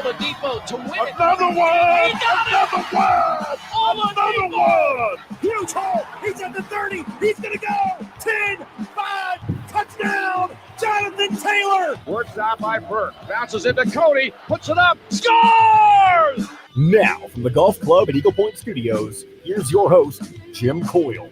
Oladipo to win it. Another one! Another one! Huge hole! He's at the 30! He's gonna go! 10, 5, touchdown! Jonathan Taylor! Works out by Burke. Bounces into Cody. Puts it up. Scores! Now, from the Golf Club at Eagle Point Studios, here's your host, Jim Coyle.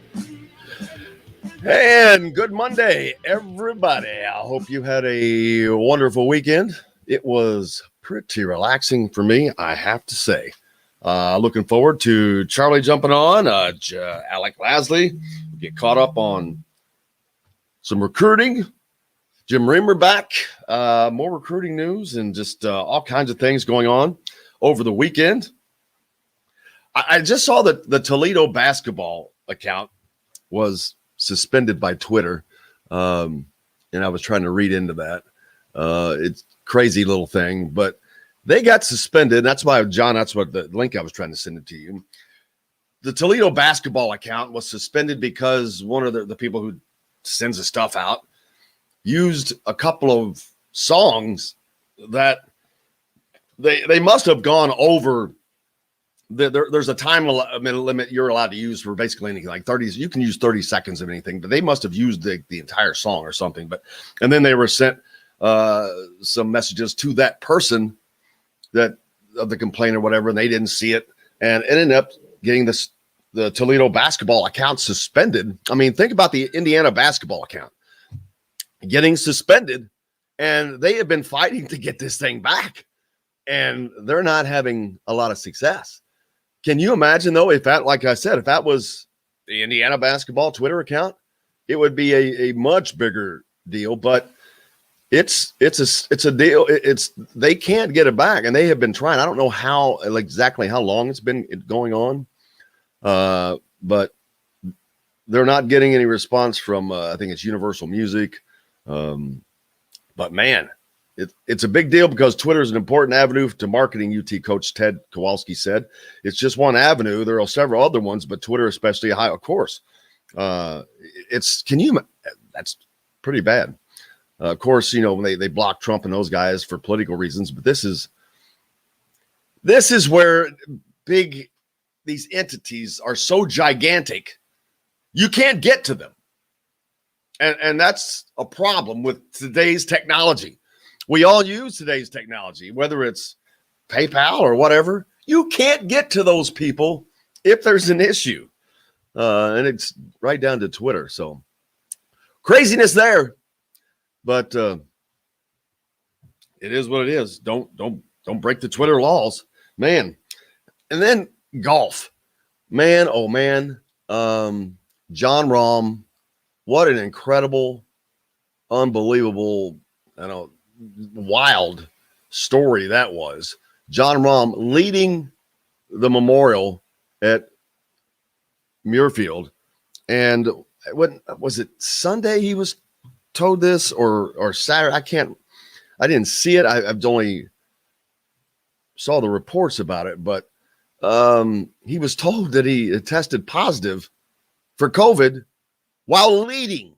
And good Monday, everybody. I hope you had a wonderful weekend. It was pretty relaxing for me, I have to say. Looking forward to Charlie jumping on, Alec Lasley, get caught up on some recruiting. Jim Reamer back, more recruiting news and just all kinds of things going on over the weekend. I just saw that the Toledo basketball account was suspended by Twitter, and I was trying to read into that. It's a crazy little thing, but they got suspended. That's why, John, that's what the link I was trying to send it to you. The Toledo basketball account was suspended because one of the people who sends the stuff out used a couple of songs that they must have gone over. There's a time limit you're allowed to use for basically anything, like 30. You can use 30 seconds of anything, but they must have used the entire song or something. And then they were sent some messages to that person that of the complaint or whatever, and they didn't see it, and it ended up getting the Toledo basketball account suspended. I mean, think about the Indiana basketball account getting suspended, and they have been fighting to get this thing back, and they're not having a lot of success. Can you imagine, though, if that, like I said, if that was the Indiana basketball Twitter account, it would be a much bigger deal. But it's a deal. They can't get it back, and they have been trying. I don't know exactly how long it's been going on, but they're not getting any response from. I think it's Universal Music, but man. It's a big deal because Twitter is an important avenue to marketing, UT coach Ted Kowalski said. It's just one avenue. There are several other ones, but Twitter especially high, of course. That's pretty bad. Of course, when they block Trump and those guys for political reasons, but this is where these entities are so gigantic, you can't get to them. And that's a problem with today's technology. We all use today's technology, whether it's PayPal or whatever. You can't get to those people if there's an issue. And it's right down to Twitter. So craziness there. But it is what it is. Don't break the Twitter laws, man. And then golf. Man, oh man. John Rahm, what an incredible, unbelievable, wild story that was. John Rahm leading the Memorial at Muirfield, and what was it, Sunday he was told this, or Saturday? I didn't see it. I've only saw the reports about it, but he was told that he had tested positive for COVID while leading.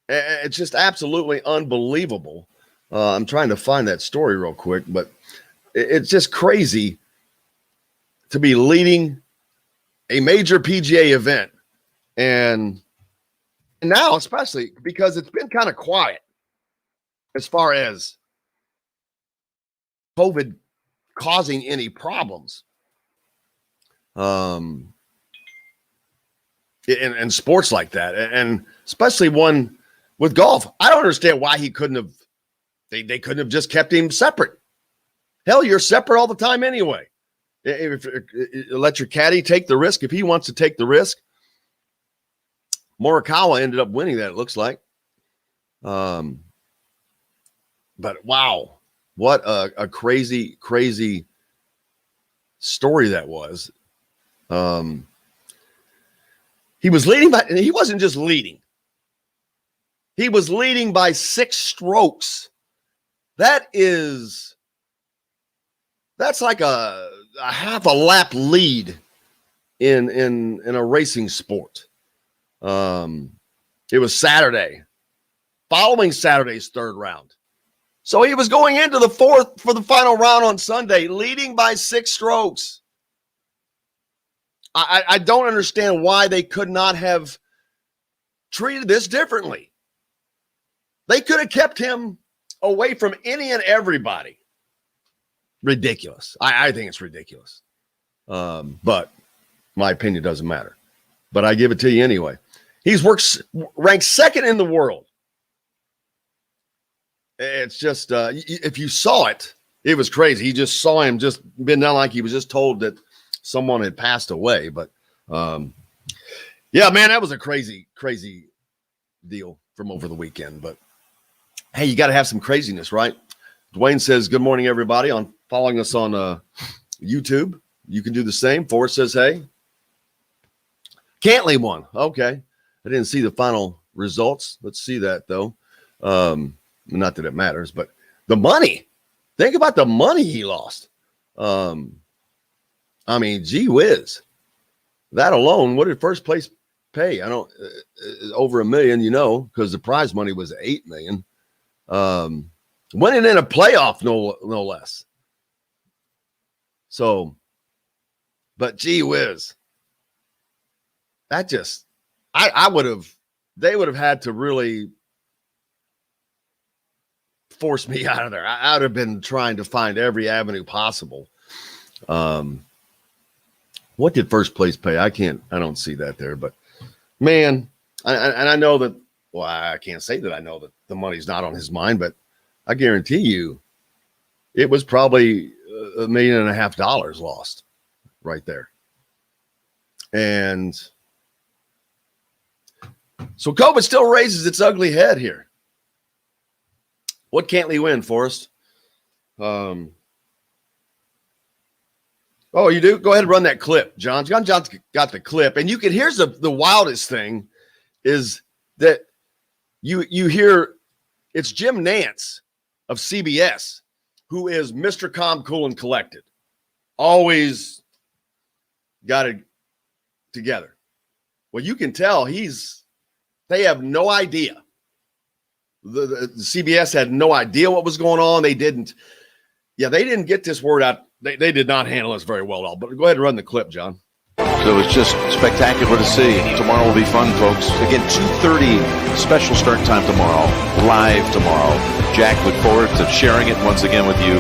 It's just absolutely unbelievable. I'm trying to find that story real quick, but it's just crazy to be leading a major PGA event. And now, especially because it's been kind of quiet as far as COVID causing any problems. In sports like that, and especially one with golf. I don't understand why he couldn't have. They couldn't have just kept him separate. Hell, you're separate all the time anyway. If let your caddy take the risk if he wants to take the risk. Morikawa ended up winning that, it looks like. But wow, what a crazy, crazy story that was. He was leading by, and he wasn't just leading. He was leading by 6 strokes. That's like a half a lap lead in a racing sport. It was Saturday, following Saturday's third round. So he was going into the fourth for the final round on Sunday, leading by 6 strokes. I don't understand why they could not have treated this differently. They could have kept him away from any and everybody. Ridiculous. I think it's ridiculous. But my opinion doesn't matter. But I give it to you anyway. He's ranked second in the world. It's just, if you saw it, it was crazy. He just saw him just been down like he was just told that someone had passed away. But, yeah, man, that was a crazy, crazy deal from over the weekend. But, hey, you got to have some craziness, right? Dwayne says, good morning, everybody, on following us on YouTube. You can do the same. Forrest says, hey. Cantley won. Okay. I didn't see the final results. Let's see that, though. Not that it matters, but the money. Think about the money he lost. I mean, gee whiz. That alone, what did first place pay? I don't over $1 million, because the prize money was $8 million. Winning in a playoff, no less. So, but gee whiz. That just, they would have had to really force me out of there. I would have been trying to find every avenue possible. What did first place pay? I don't see that there, but man, and I know that, well, I can't say that I know that the money's not on his mind, but I guarantee you it was probably $1.5 million lost right there. And so COVID still raises its ugly head here. What can't Lee win, Forrest? Oh, you do? Go ahead and run that clip, John. John's got the clip. And here's the wildest thing is that you hear it's Jim Nantz of CBS, who is Mr. Calm, Cool, and Collected. Always got it together. Well, you can tell they have no idea. The CBS had no idea what was going on. They didn't get this word out. They did not handle us very well at all. But go ahead and run the clip, John. So it's just spectacular to see. Tomorrow will be fun, folks. Again, 2:30 special start time tomorrow, live tomorrow. Jack, look forward to sharing it once again with you,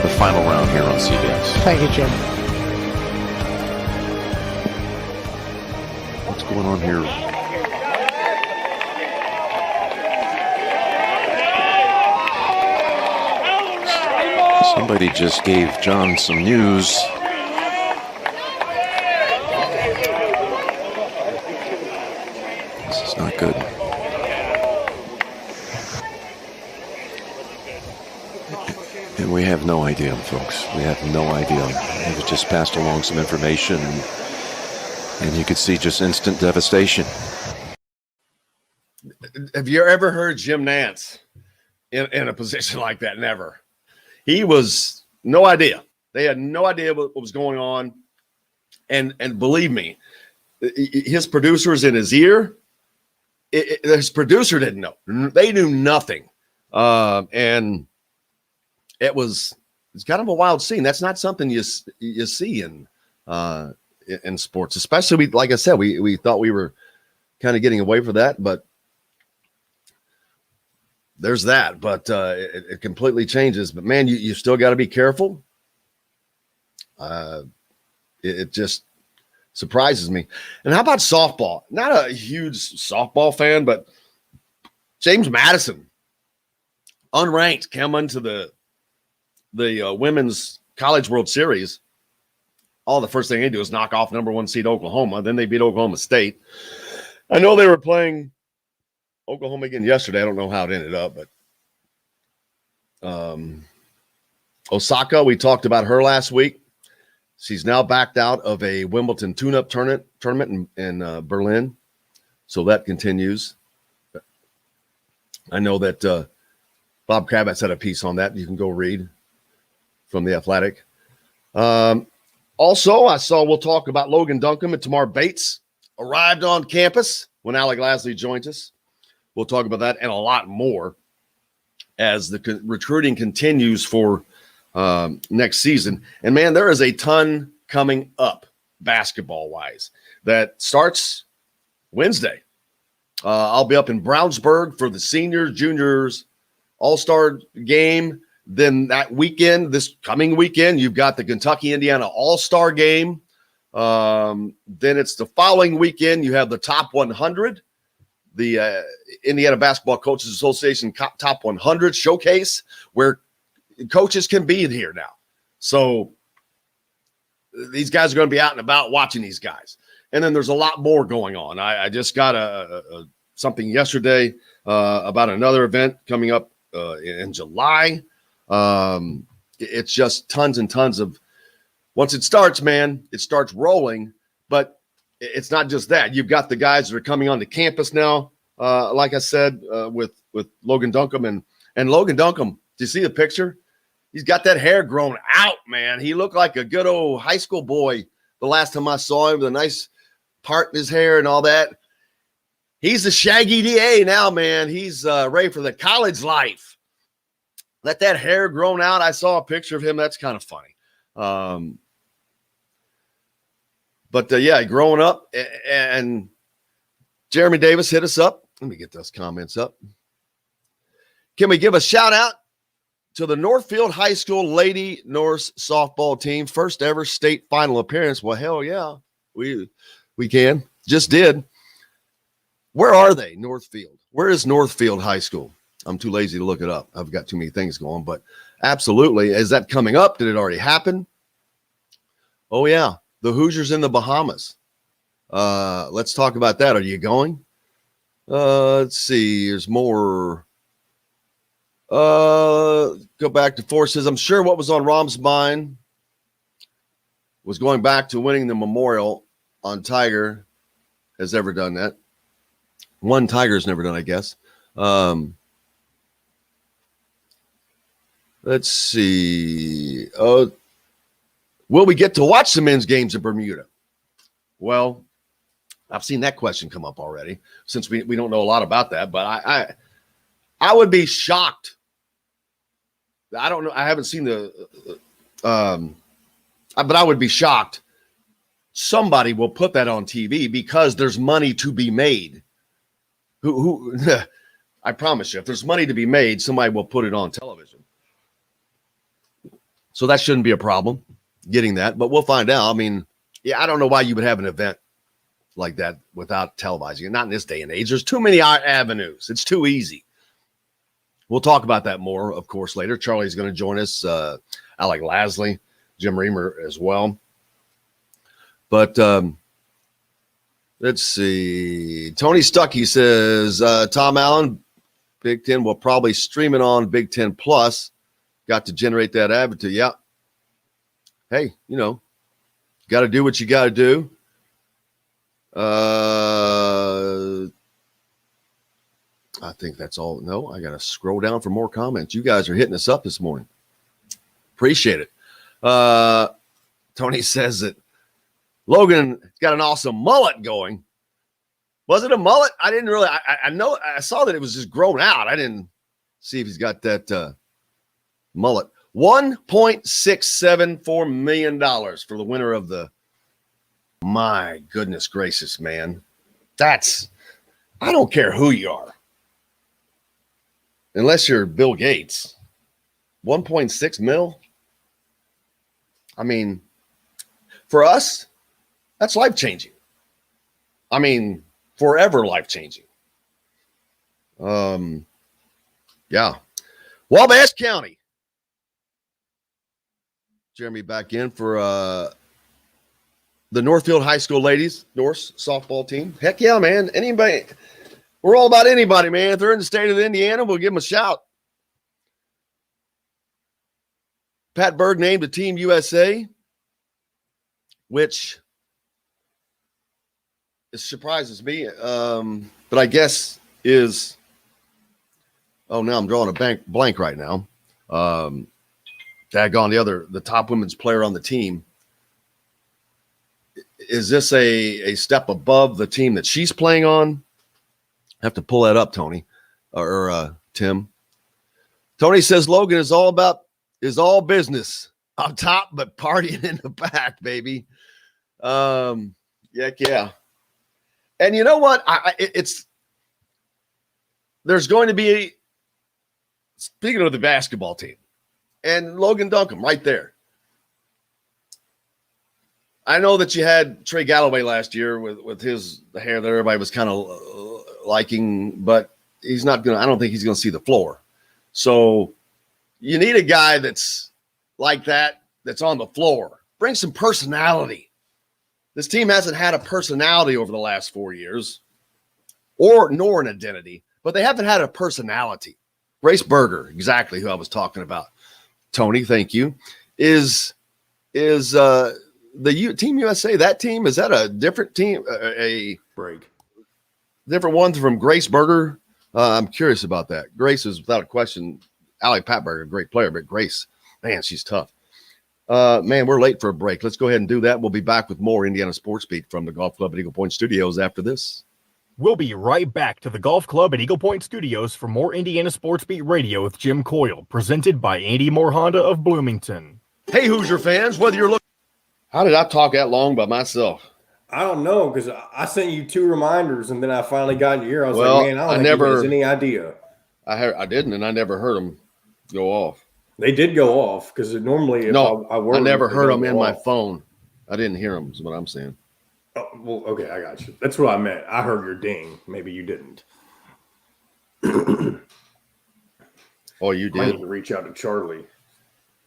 the final round here on CBS. Thank you, Jim. What's going on here? Somebody just gave John some news. This is not good. And we have no idea, folks. We have no idea. He was just passed along some information, and you could see just instant devastation. Have you ever heard Jim Nantz in a position like that? Never. He was no idea. They had no idea what was going on. And believe me, his producer's in his ear. His producer didn't know. They knew nothing. And it's kind of a wild scene. That's not something you see in sports, especially like I said, we thought we were kind of getting away from that, but there's that, but it completely changes. But man, you still got to be careful. It just surprises me. And how about softball? Not a huge softball fan, but James Madison, unranked, came into the Women's College World Series. The first thing they do is knock off number 1 seed Oklahoma. Then they beat Oklahoma State. I know they were playing Oklahoma again yesterday. I don't know how it ended up, but Osaka, we talked about her last week. She's now backed out of a Wimbledon tune-up tournament in Berlin. So that continues. I know that Bob Kravitz had a piece on that. You can go read from The Athletic. Also, we'll talk about Logan Duncombe and Tamar Bates arrived on campus when Alec Lasley joins us. We'll talk about that and a lot more. as the recruiting continues for next season. And man, there is a ton coming up basketball wise that starts Wednesday. I'll be up in Brownsburg for the seniors, juniors, all-star game. Then that weekend, this coming weekend, you've got the Kentucky-Indiana all-star game. Then it's the following weekend. You have the top 100, the Indiana Basketball Coaches Association top 100 showcase, where coaches can be here now. So these guys are going to be out and about watching these guys. And then there's a lot more going on. I just got something yesterday about another event coming up in July. It's just tons and tons of, once it starts, man, it starts rolling. But it's not just that. You've got the guys that are coming onto campus now, like I said, with Logan Duncombe. And Logan Duncombe, do you see the picture? He's got that hair grown out, man. He looked like a good old high school boy the last time I saw him, with a nice part in his hair and all that. He's a shaggy DA now, man. He's ready for the college life. Let that hair grown out. I saw a picture of him. That's kind of funny. But yeah, growing up, and Jeremy Davis hit us up. Let me get those comments up. Can we give a shout out to the Northfield High School Lady Norse softball team, first ever state final appearance? Well, hell yeah, we can. Just did. Where are they, Northfield? Where is Northfield High School? I'm too lazy to look it up. I've got too many things going, but absolutely. Is that coming up? Did it already happen? Oh, yeah. The Hoosiers in the Bahamas. Let's talk about that. Are you going? Let's see. There's more. Go back to forces. I'm sure what was on Rahm's mind was going back to winning the Memorial on Tiger. Has ever done that. One Tiger's never done, I guess. Let's see. Will we get to watch the men's games in Bermuda? Well, I've seen that question come up already, since we don't know a lot about that. But I would be shocked. I don't know. I haven't seen but I would be shocked. Somebody will put that on TV because there's money to be made. Who I promise you, if there's money to be made, somebody will put it on television. So that shouldn't be a problem getting that, but we'll find out. I mean, yeah, I don't know why you would have an event like that without televising it. Not in this day and age. There's too many avenues. It's too easy. We'll talk about that more, of course, later. Charlie's going to join us. Alec Lasley, Jim Reamer as well. But let's see. Tony Stuckey says, Tom Allen, Big Ten will probably stream it on Big Ten Plus. Got to generate that advertising. Yeah. Hey, got to do what you got to do. I think that's all. No, I got to scroll down for more comments. You guys are hitting us up this morning. Appreciate it. Tony says that Logan got an awesome mullet going. Was it a mullet? I didn't really. I know. I saw that it was just grown out. I didn't see if he's got that mullet. $1.674 million for the winner of the. My goodness gracious, man. I don't care who you are. Unless you're Bill Gates. 1.6 mil. I mean, for us, that's life-changing. I mean, forever life-changing. Yeah. Wabash County. Jeremy back in for the Northfield High School ladies, Norse softball team. Heck yeah, man. Anybody. We're all about anybody, man. If they're in the state of Indiana, we'll give them a shout. Pat Berg named the Team USA, which it surprises me, but I guess is – oh, now I'm drawing a blank right now. Daggone, the top women's player on the team. Is this a step above the team that she's playing on? I have to pull that up, Tony or Tim. Tony says Logan is all business up top, but partying in the back, baby. Yeah. And you know what? There's going to be, speaking of the basketball team, and Logan Duncombe right there. I know that you had Trey Galloway last year with the hair that everybody was kind of liking, but I don't think he's going to see the floor. So you need a guy that's like that's on the floor. Bring some personality. This team hasn't had a personality over the last 4 years, nor an identity, but they haven't had a personality. Grace Berger, exactly who I was talking about. Tony, thank you. Is the Team USA, that team, is that a different team? A break. Different one from Grace Berger? I'm curious about that. Grace is, without a question, Allie Patberger, a great player, but Grace, man, she's tough. Man, we're late for a break. Let's go ahead and do that. We'll be back with more Indiana Sports Beat from the Golf Club at Eagle Point Studios after this. We'll be right back to the Golf Club at Eagle Point Studios for more Indiana Sports Beat Radio with Jim Coyle, presented by Andy Moore Honda of Bloomington. Hey, Hoosier fans, whether you're looking... How did I talk that long by myself? I don't know, because I sent you 2 reminders, and then I finally got in your ear. I was like, man, I don't think he has any idea. I didn't, and I never heard them go off. They did go off, because normally I never heard them in my phone. I didn't hear them is what I'm saying. Oh, well, okay, I got you. That's what I meant. I heard your ding. Maybe you didn't. Oh, you I did? need to reach out to Charlie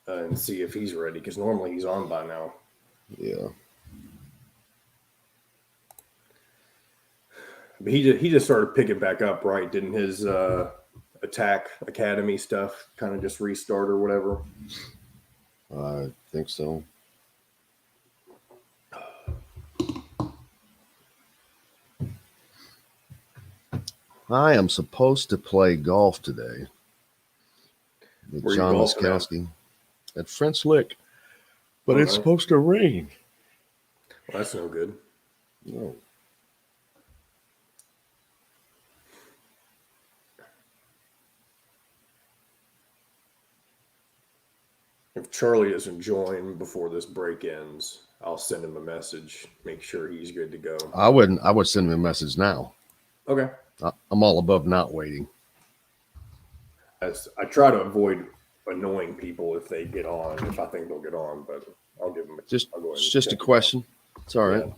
and see if he's ready, because normally he's on by now. Yeah. But he just started picking back up, right? Didn't his Attack Academy stuff kind of just restart or whatever? I think so. I am supposed to play golf today with John Laskowski at French Lick, but it's supposed to rain. Well, that's no good. No. If Charlie doesn't join before this break ends, I'll send him a message, make sure he's good to go. I would send him a message now. Okay. I'm all above not waiting. I try to avoid annoying people if they get on, if I think they'll get on, but I'll give them it's just a question. It's all right. Yeah.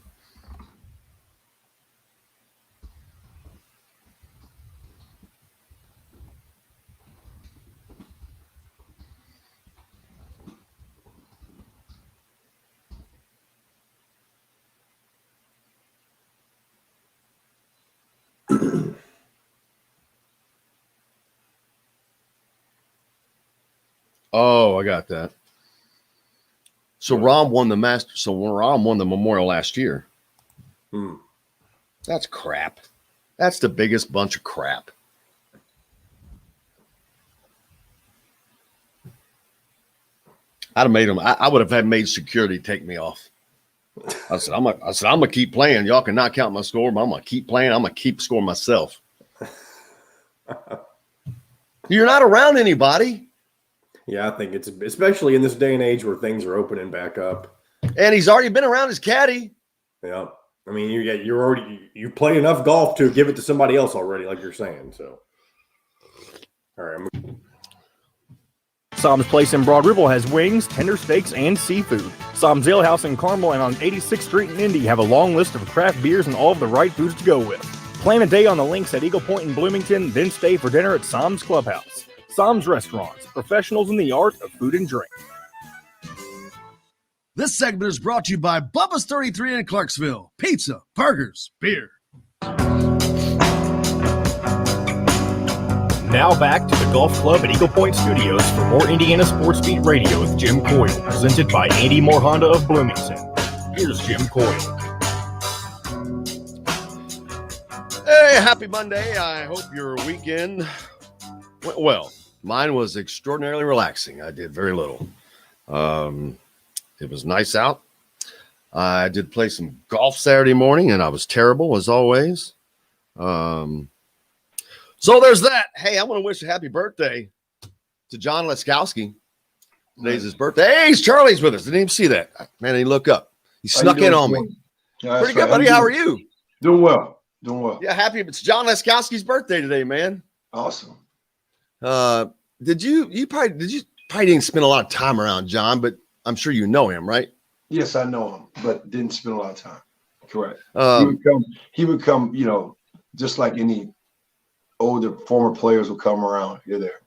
Oh, I got that. So Rahm won the Masters. So Rahm won the Memorial last year. That's crap. That's the biggest bunch of crap. I'd have made him. I would have made security take me off. I said, I'm gonna keep playing. Y'all can not count my score, but I'm gonna keep playing. I'm gonna keep scoring myself. You're not around anybody. Yeah, I think it's especially in this day and age where things are opening back up. And he's already been around his caddy. Yeah, I mean, you play enough golf to give it to somebody else already, like you're saying. So, all right. Sam's Place in Broad Ripple has wings, tender steaks, and seafood. Sam's Ale House in Carmel and on 86th Street in Indy have a long list of craft beers and all of the right foods to go with. Plan a day on the links at Eagle Point in Bloomington, then stay for dinner at Sam's Clubhouse. Sam's Restaurants, professionals in the art of food and drink. This segment is brought to you by Bubba's 33 in Clarksville. Pizza, burgers, beer. Now back to the Golf Club at Eagle Point Studios for more Indiana Sports Beat Radio with Jim Coyle, presented by Andy Moore Honda of Bloomington. Here's Jim Coyle. Hey, happy Monday. I hope your weekend went well. Mine was extraordinarily relaxing. I did very little. It was nice out. I did play some golf Saturday morning, and I was terrible, as always. So there's that. Hey, I want to wish a happy birthday to John Leskowski. Today's his birthday. Hey, Charlie's with us. Didn't even see that. Man, he look up. He snuck in on me. Yeah, pretty good, buddy. How are you? Doing well. Doing well. Yeah, happy. It's John Leskowski's birthday today, man. Awesome. Did you probably didn't spend a lot of time around John, but I'm sure you know him, right? Yes, I know him, but didn't spend a lot of time. Correct. He would come, you know, just like any older former players will come around. You're there.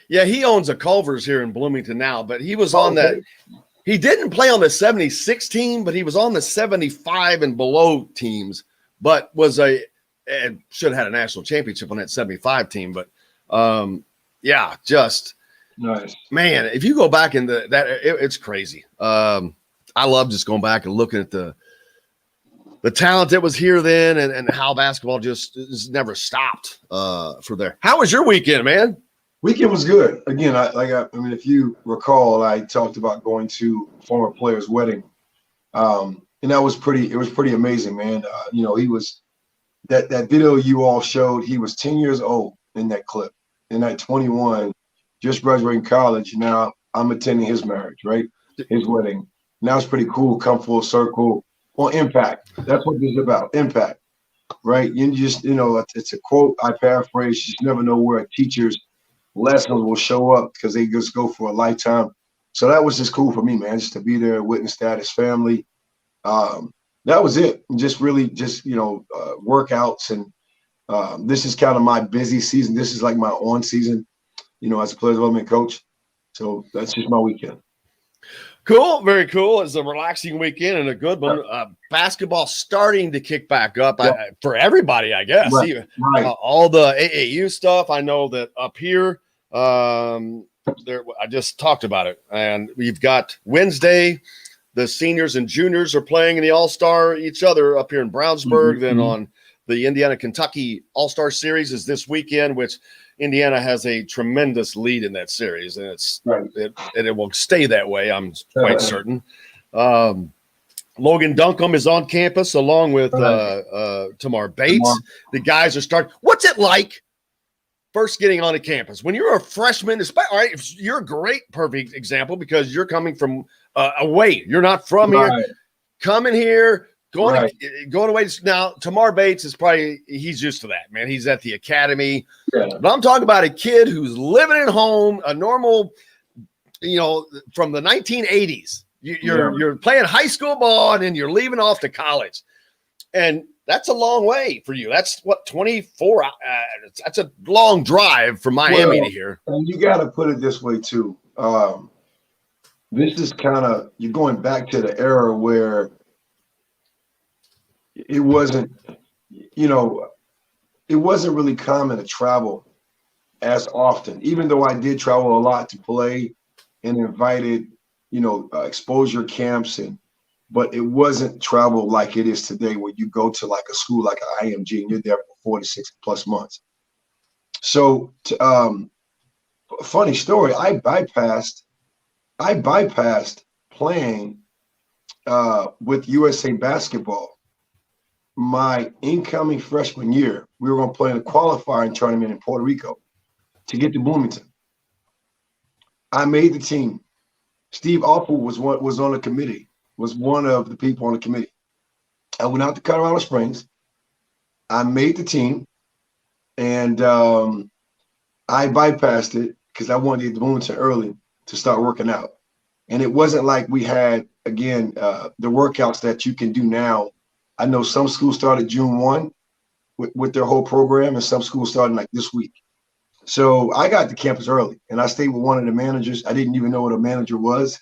Yeah, he owns a Culver's here in Bloomington now, but he was on that. He didn't play on the 76 team, but he was on the 75 and below teams, but should have had a national championship on that 75 team. But yeah, just nice, man. If you go back into that, it's crazy. I love just going back and looking at the talent that was here then, and how basketball just never stopped for there. How was your weekend, man? Weekend was good. Again, I mean, if you recall, I talked about going to a former player's wedding, and that was pretty. It was pretty amazing, man. You know, he was that video you all showed. He was 10 years old in that clip, and at 21, just graduating college. Now I'm attending his marriage, right? His wedding. Now it's pretty cool. Come full circle. Well, impact. That's what this is about. Impact, right? You just, you know, it's a quote I paraphrase. You just never know where a teacher's lessons will show up because they just go for a lifetime. So that was just cool for me, man, just to be there, witness that, his family. That was it. Just really just, you know, workouts. And this is kind of my busy season. This is like my on season, you know, as a player development coach. So that's just my weekend. Cool. Very cool. It's a relaxing weekend and a good one. Basketball starting to kick back up for everybody, I guess. Right. All the AAU stuff. I know that up here, I just talked about it. And we've got Wednesday, the seniors and juniors are playing in the All-Star each other up here in Brownsburg. Mm-hmm. Then on the Indiana-Kentucky All-Star Series is this weekend, which Indiana has a tremendous lead in that series, and it will stay that way, I'm quite certain. Logan Duncombe is on campus along with Tamar Bates. The guys are starting. What's it like first getting on a campus when you're a freshman? All right, you're a great, perfect example because you're coming from away. You're not from here. Coming here. Going away now, Tamar Bates is he's used to that, man. He's at the academy. Yeah. But I'm talking about a kid who's living at home, a normal, you know, from the 1980s. You're playing high school ball and then you're leaving off to college. And that's a long way for you. That's what, 24 that's a long drive from Miami to here. And you got to put it this way too. This is kind of, you're going back to the era where it wasn't, you know, it wasn't really common to travel as often, even though I did travel a lot to play and invited, you know, exposure camps, but it wasn't travel like it is today where you go to like a school like IMG and you're there for 4 to 6 plus months. So, funny story, I bypassed playing with USA Basketball. My incoming freshman year, we were going to play in a qualifying tournament in Puerto Rico to get to Bloomington. I made the team. Steve Awful was on the committee, was one of the people on the committee. I went out to Colorado Springs. I made the team, and I bypassed it because I wanted to get to Bloomington early to start working out. And it wasn't like we had, again, the workouts that you can do now. I know some schools started June 1 with their whole program, and some schools started like this week. So I got to campus early, and I stayed with one of the managers. I didn't even know what a manager was.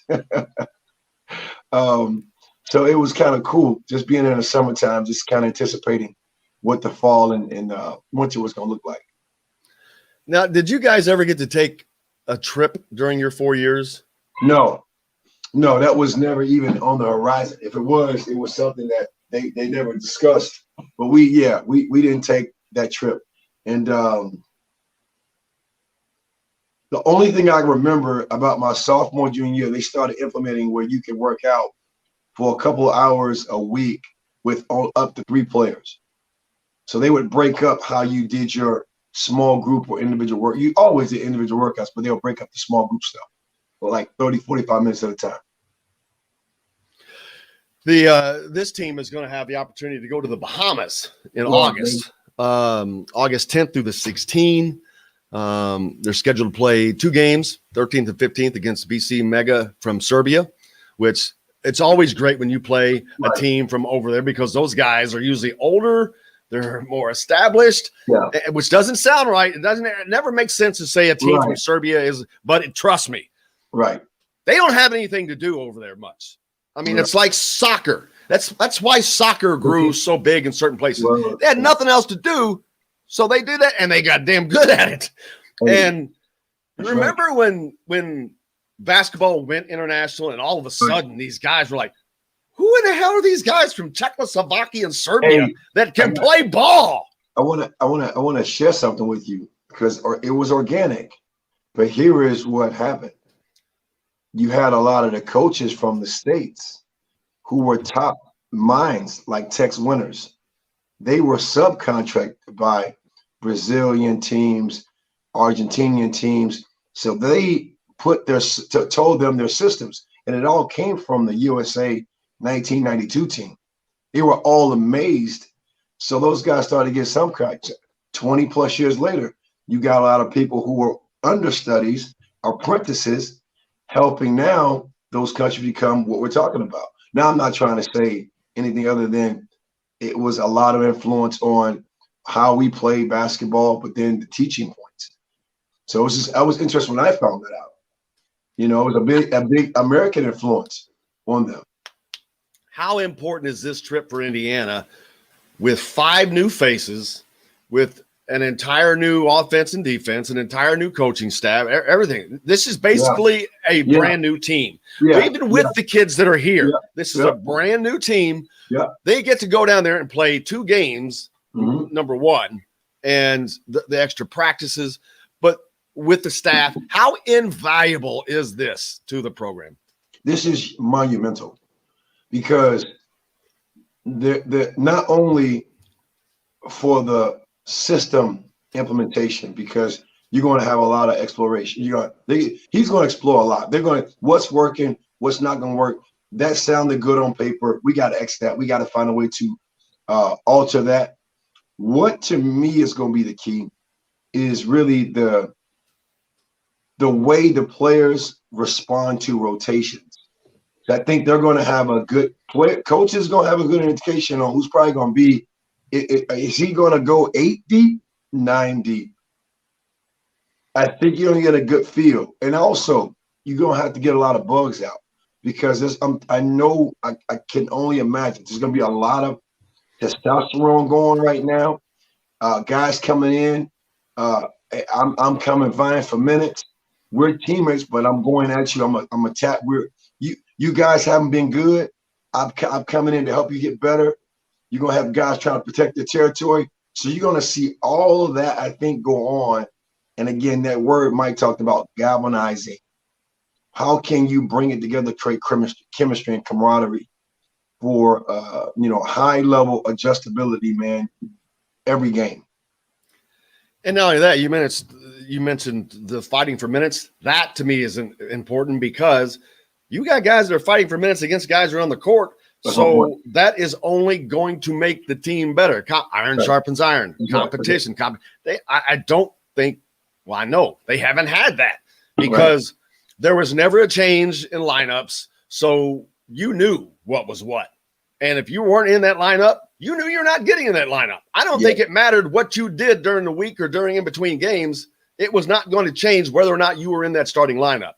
So it was kind of cool just being in the summertime, just kind of anticipating what the fall and winter was going to look like. Now, did you guys ever get to take a trip during your 4 years? No, that was never even on the horizon. If it was something that they never discussed, but we didn't take that trip. And the only thing I remember about my sophomore, junior year, they started implementing where you can work out for a couple of hours a week with up to 3 players. So they would break up how you did your small group or individual work. You always do individual workouts, but they'll break up the small group stuff for like 30, 45 minutes at a time. This team is going to have the opportunity to go to the Bahamas in August, August 10th through the 16th. They're scheduled to play 2 games, 13th and 15th against BC Mega from Serbia, which it's always great when you play a team from over there because those guys are usually older. They're more established, which doesn't sound right. It never makes sense to say a team from Serbia is, but trust me. Right. They don't have anything to do over there much. I mean, it's like soccer. That's why soccer grew so big in certain places. They had nothing else to do, so they did that, and they got damn good at it. And remember when basketball went international, and all of a sudden these guys were like, "Who in the hell are these guys from Czechoslovakia and Serbia that can play ball?" I want to share something with you because it was organic, but here is what happened. You had a lot of the coaches from the States who were top minds like Tex winners. They were subcontracted by Brazilian teams, Argentinian teams. So they told them their systems, and it all came from the USA 1992 team. They were all amazed. So those guys started to get some credit. 20 plus years later, you got a lot of people who were understudies, apprentices, helping now those countries become what we're talking about. Now, I'm not trying to say anything other than it was a lot of influence on how we play basketball, but then the teaching points. So I was interested when I found that out. You know, it was a big American influence on them. How important is this trip for Indiana with 5 new faces, with an entire new offense and defense, an entire new coaching staff, everything? This is basically a brand new team. Even with the kids that are here, this is a brand new team. They get to go down there and play 2 games, number one, and the extra practices. But with the staff, how invaluable is this to the program? This is monumental because not only for the system implementation, because you're going to have a lot of exploration. He's going to explore a lot. They're going to what's working, what's not going to work. That sounded good on paper. We got to X that. We got to find a way to alter that. What to me is going to be the key is really the way the players respond to rotations. I think they're going to have a good player. Coach is going to have a good indication on who's probably going to be. Is he going to go 8 deep, 9 deep? I think you're going to get a good feel. And also, you're going to have to get a lot of bugs out because I know I can only imagine there's going to be a lot of testosterone going right now. Guys coming in. I'm coming vying for minutes. We're teammates, but I'm going at you. I'm a tap. You guys haven't been good. I'm coming in to help you get better. You're going to have guys trying to protect their territory. So you're going to see all of that, I think, go on. And again, that word Mike talked about, galvanizing. How can you bring it together, create chemistry and camaraderie for, high-level adjustability, man, every game. And not only that, you mentioned the fighting for minutes. That, to me, is important because you got guys that are fighting for minutes against guys who are on the court. So that is only going to make the team better. Iron sharpens iron. Competition. I don't think – well, I know they haven't had that because there was never a change in lineups. So you knew what was what. And if you weren't in that lineup, you knew you're not getting in that lineup. I don't think it mattered what you did during the week or during in between games. It was not going to change whether or not you were in that starting lineup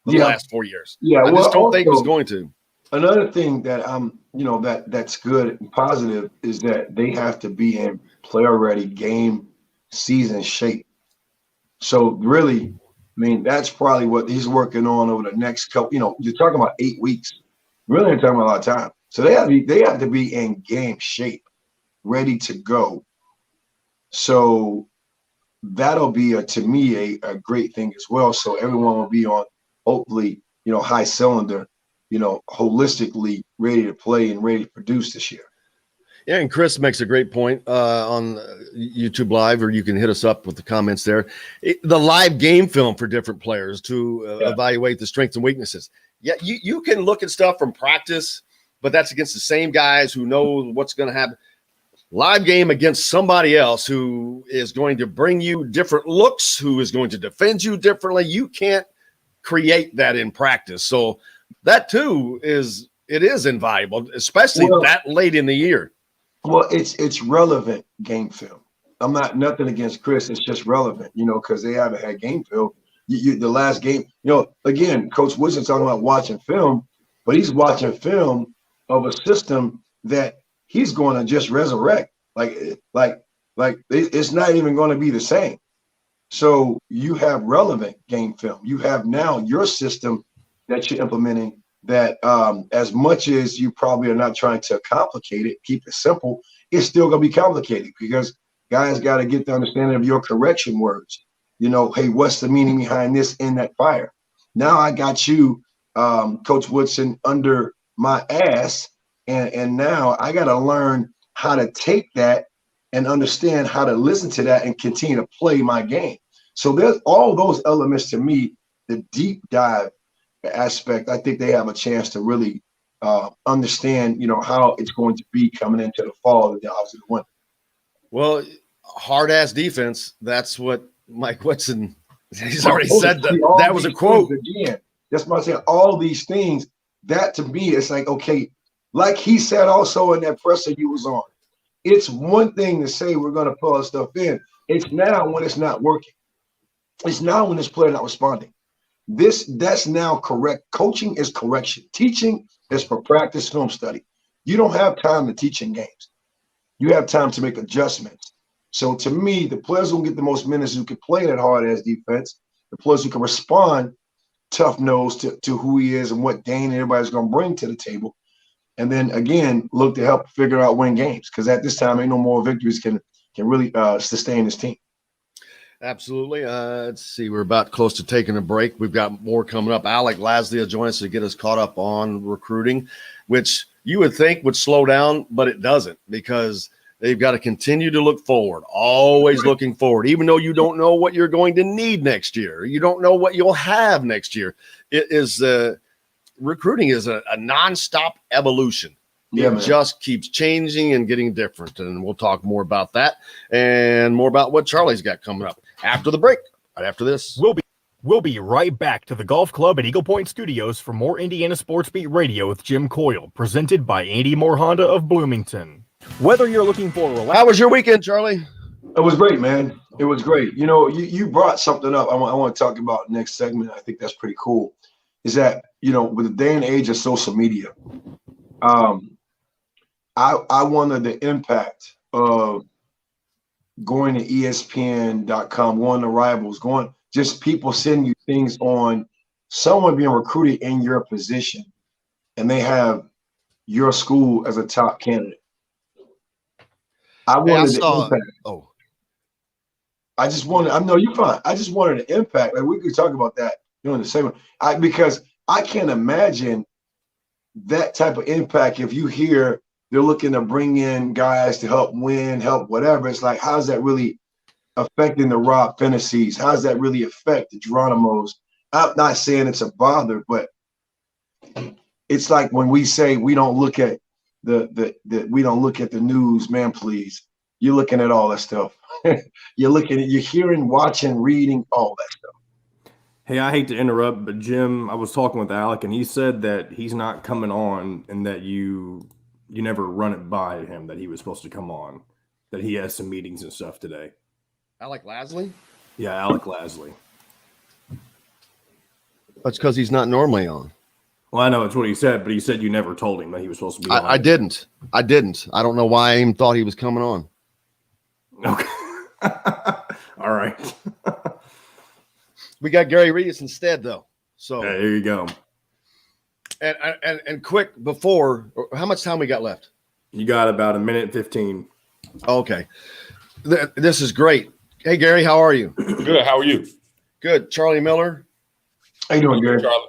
the last 4 years. I just don't think it was going to. Another thing that that's good and positive is that they have to be in player-ready game season shape. So really, I mean, that's probably what he's working on over the next couple. You're talking about 8 weeks. Really, you're talking about a lot of time. So they have to be in game shape, ready to go. So that'll be to me a great thing as well. So everyone will be on hopefully high cylinder. Holistically ready to play and ready to produce this year. Yeah, and Chris makes a great point on YouTube Live, or you can hit us up with the comments there. The live game film for different players to evaluate the strengths and weaknesses. Yeah, you can look at stuff from practice, but that's against the same guys who know what's going to happen. Live game against somebody else who is going to bring you different looks, who is going to defend you differently. You can't create that in practice. So that too is invaluable, especially that late in the year. Well, it's relevant game film. I'm not nothing against Chris. It's just relevant, because they haven't had game film. The last game, again, Coach Wilson's talking about watching film, but he's watching film of a system that he's going to just resurrect. Like it's not even going to be the same. So you have relevant game film. You have now your system that you're implementing that as much as you probably are not trying to complicate it, keep it simple, it's still going to be complicated because guys got to get the understanding of your correction words. Hey, what's the meaning behind this in that fire? Now I got you, Coach Woodson, under my ass, and now I got to learn how to take that and understand how to listen to that and continue to play my game. So there's all those elements to me, the deep dive aspect. I think they have a chance to really understand, how it's going to be coming into the fall of the opposite winter. Well, hard ass defense. That's what Mike Woodson. He's already said that was a quote. Again, that's why I'm saying all these things. That to me, it's like, okay, like he said also in that presser you was on. It's one thing to say we're going to pull our stuff in. It's now when it's not working. It's now when this player not responding. That's now correct. Coaching is correction. Teaching is for practice, film study. You don't have time to teach in games. You have time to make adjustments. So to me, the players who get the most minutes who can play that hard ass defense, the players who can respond tough nose to who he is and what Dane and everybody's going to bring to the table. And then again, look to help figure out win games. Because at this time, ain't no more victories can really sustain this team. Absolutely. Let's see. We're about close to taking a break. We've got more coming up. Alec Lasley will join us to get us caught up on recruiting, which you would think would slow down, but it doesn't because they've got to continue to look forward, always looking forward, even though you don't know what you're going to need next year. You don't know what you'll have next year. It is recruiting is a nonstop evolution. It just keeps changing and getting different. And we'll talk more about that and more about what Charlie's got coming up after the break. Right after this. We'll be right back to the Golf Club at Eagle Point Studios for more Indiana Sports Beat Radio with Jim Coyle, presented by Andy Moore Honda of Bloomington. Whether you're looking for how was your weekend, Charlie? It was great, man. It was great. You brought something up I want to talk about next segment. I think that's pretty cool. Is that, with the day and age of social media, I wonder the impact of going to ESPN.com, going to Rivals, just people sending you things on someone being recruited in your position, and they have your school as a top candidate. I wanted the impact. Oh, I just wanted. I know you're fine. I just wanted the impact. Like we could talk about that during the segment. Because I can't imagine that type of impact if you hear they're looking to bring in guys to help win, help whatever. It's like, how's that really affecting the Rob Fennessys? How's that really affect the Geronimos? I'm not saying it's a bother, but it's like when we say we don't look at we don't look at the news, man, please. You're looking at all that stuff. You're hearing, watching, reading, all that stuff. Hey, I hate to interrupt, but Jim, I was talking with Alec, and he said that he's not coming on and that you never run it by him that he was supposed to come on, that he has some meetings and stuff today. Alec Lasley? Yeah, Alec Lasley. That's because he's not normally on. Well, I know it's what he said, but he said you never told him that he was supposed to be on. I didn't. I don't know why I even thought he was coming on. Okay. All right. We got Gary Redus instead, though. So there you go. And quick before, how much time we got left? You got about a minute 15. Okay. This is great. Hey, Gary, how are you? Good. How are you? Good. Charlie Miller. How you doing, Gary? Charlie.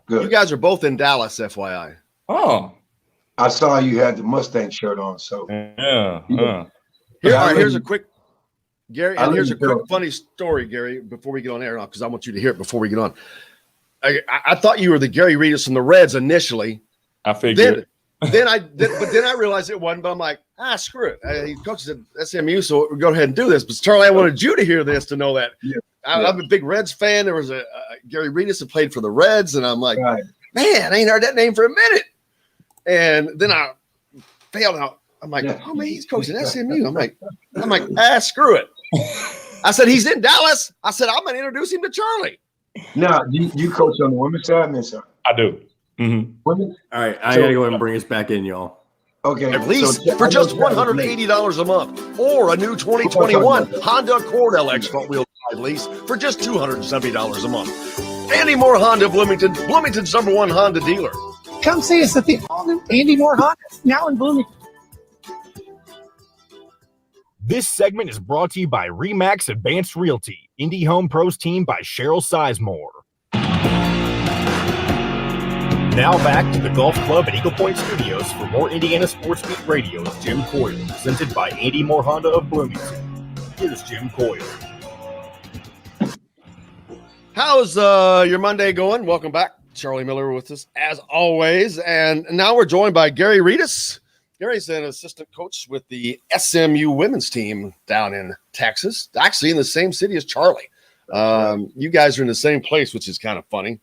Good. You guys are both in Dallas, FYI. Oh. I saw you had the Mustang shirt on. So here's a quick Gary, and here's a quick go. funny story, Gary, before we get on air, because I want you to hear it before we get on. I thought you were the Gary Redus from the Reds initially. I figured. But then I realized it wasn't. But I'm like, screw it. He coaches at SMU, so we'll go ahead and do this. But Charlie, I wanted you to hear this to know that. Yeah. I'm a big Reds fan. There was a Gary Redus that played for the Reds, and I'm like, man, I ain't heard that name for a minute. And then I failed out. I'm like, oh man, he's coaching SMU. I'm like, screw it. I said, he's in Dallas. I said, I'm gonna introduce him to Charlie. Now, you coach on the women's side, men's side? I do. Women? All right, I gotta go ahead and bring us back in, y'all. Okay. At least for just $180 a month, or a new 2021 Honda Accord LX front wheel drive lease for just $270 a month. Andy Moore Honda Bloomington, Bloomington's #1 Honda dealer. Come see us at the all-new Andy Moore Honda, now in Bloomington. This segment is brought to you by Remax Advanced Realty, Indie Home Pros team by Cheryl Sizemore. Now back to the Golf Club at Eagle Point Studios for more Indiana Sports Beat Radio with Jim Coyle, presented by Andy Moore Honda of Bloomington. Here's Jim Coyle. How's your Monday going? Welcome back. Charlie Miller with us as always. And now we're joined by Gary Redus. Gary's an assistant coach with the SMU women's team down in Texas, actually in the same city as Charlie. You guys are in the same place, which is kind of funny.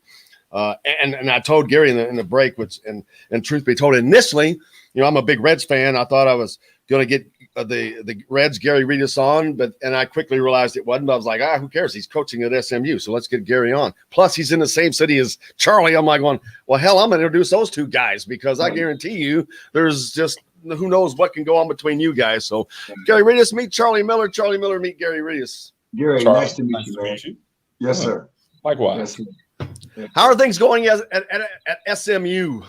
And I told Gary in the break, which and truth be told, initially, I'm a big Reds fan. I thought I was going to get the Reds Gary Redus on, and I quickly realized it wasn't. But I was like, who cares? He's coaching at SMU, so let's get Gary on. Plus, he's in the same city as Charlie. I'm like going, well, hell, I'm going to introduce those two guys because I guarantee you, there's just who knows what can go on between you guys. So, Gary Redus, meet Charlie Miller. Charlie Miller, meet Gary Redus. Gary, Charlie, nice to meet you, man. Yes, sir. Likewise. Yes, How are things going at SMU?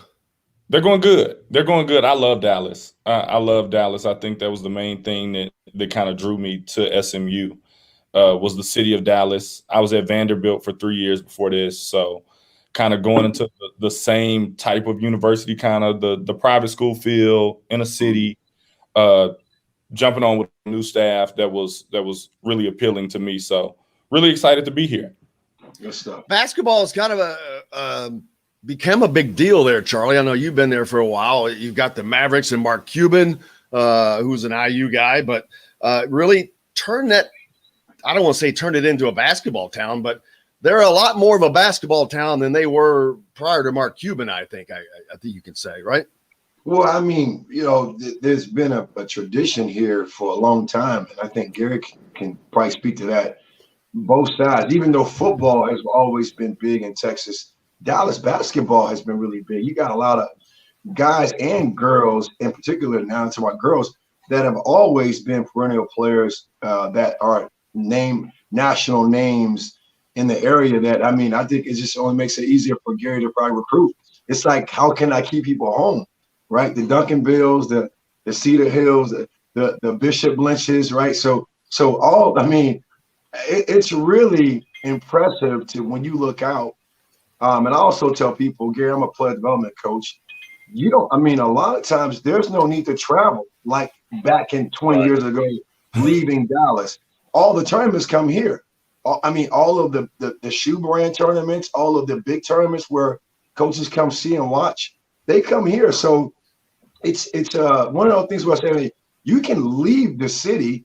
They're going good. They're going good. I love Dallas. I love Dallas. I think that was the main thing that kind of drew me to SMU was the city of Dallas. I was at Vanderbilt for 3 years before this, so kind of going into the same type of university, kind of the private school feel in a city, jumping on with new staff that was really appealing to me. So really excited to be here. good stuff. Basketball is kind of become a big deal there, Charlie. I know you've been there for a while. You've got the Mavericks and Mark Cuban, who's an IU guy, but really turned that – I don't want to say turned it into a basketball town, but they're a lot more of a basketball town than they were prior to Mark Cuban, I think. I think you can say, right? Well, I mean, there's been a tradition here for a long time, and I think Gary can probably speak to that. Both sides, even though football has always been big in Texas, Dallas basketball has been really big. You got a lot of guys and girls, in particular now I'm talking about girls, that have always been perennial players that are national names in the area that, I mean, I think it just only makes it easier for Gary to probably recruit. It's like, how can I keep people home, right? The Duncanvilles, the Cedar Hills, the Bishop Lynches, right? So it's really impressive to when you look out. And I also tell people, Gary, I'm a player development coach. A lot of times there's no need to travel like back in 20 years ago, leaving Dallas. All the tournaments come here. All of the shoe brand tournaments, all of the big tournaments where coaches come see and watch, they come here. So it's one of those things where I say, you can leave the city,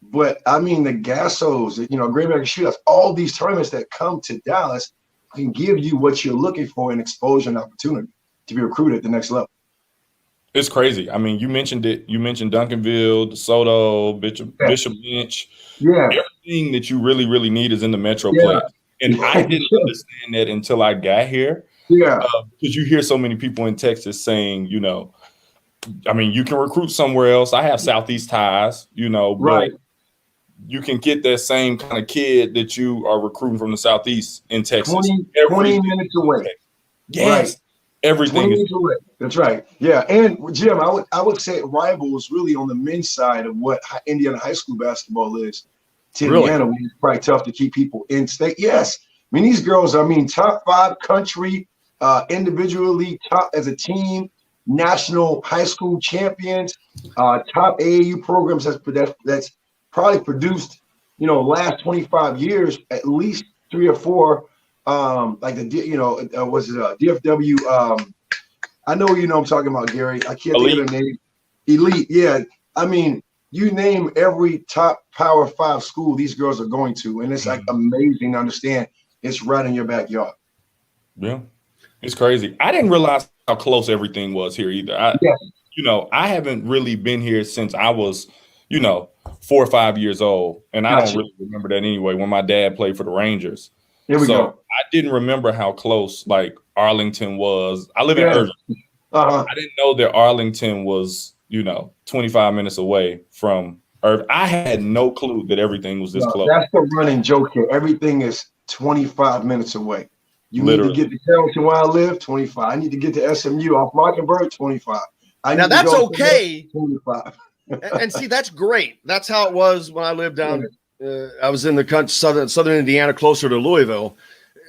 but the Gassos, Great American Shootouts, all these tournaments that come to Dallas can give you what you're looking for, an exposure and opportunity to be recruited at the next level. It's crazy. I mean, you mentioned it. You mentioned Duncanville, DeSoto, Bishop Lynch. Yeah. Everything that you really, really need is in the Metroplex. And I didn't understand that until I got here. Yeah. Because you hear so many people in Texas saying, you can recruit somewhere else. I have Southeast ties, right. But you can get that same kind of kid that you are recruiting from the Southeast in Texas. 20 minutes away. Yes. Right. Everything is national high school champions, top AAU programs that's probably produced, last 25 years, at least 3 or 4, like was it DFW? I know I'm talking about, Gary. I can't think of the name. Elite, yeah. I mean, you name every top Power 5 school these girls are going to, and it's like amazing to understand it's right in your backyard. Yeah, it's crazy. I didn't realize how close everything was here either. I haven't really been here since I was, 4 or 5 years old, and I don't really remember that anyway. When my dad played for the Rangers, I didn't remember how close like Arlington was. I live in Irving. I didn't know that Arlington was, 25 minutes away from Irving. I had no clue that everything was this close. That's the running joke here. Everything is 25 minutes away. You Literally. Need to get to Carrollton where I live, 25. I need to get to SMU off Mockingbird, 25. Now that's okay. 25. and see, that's great. That's how it was when I lived down. I was in the country, southern Indiana, closer to Louisville.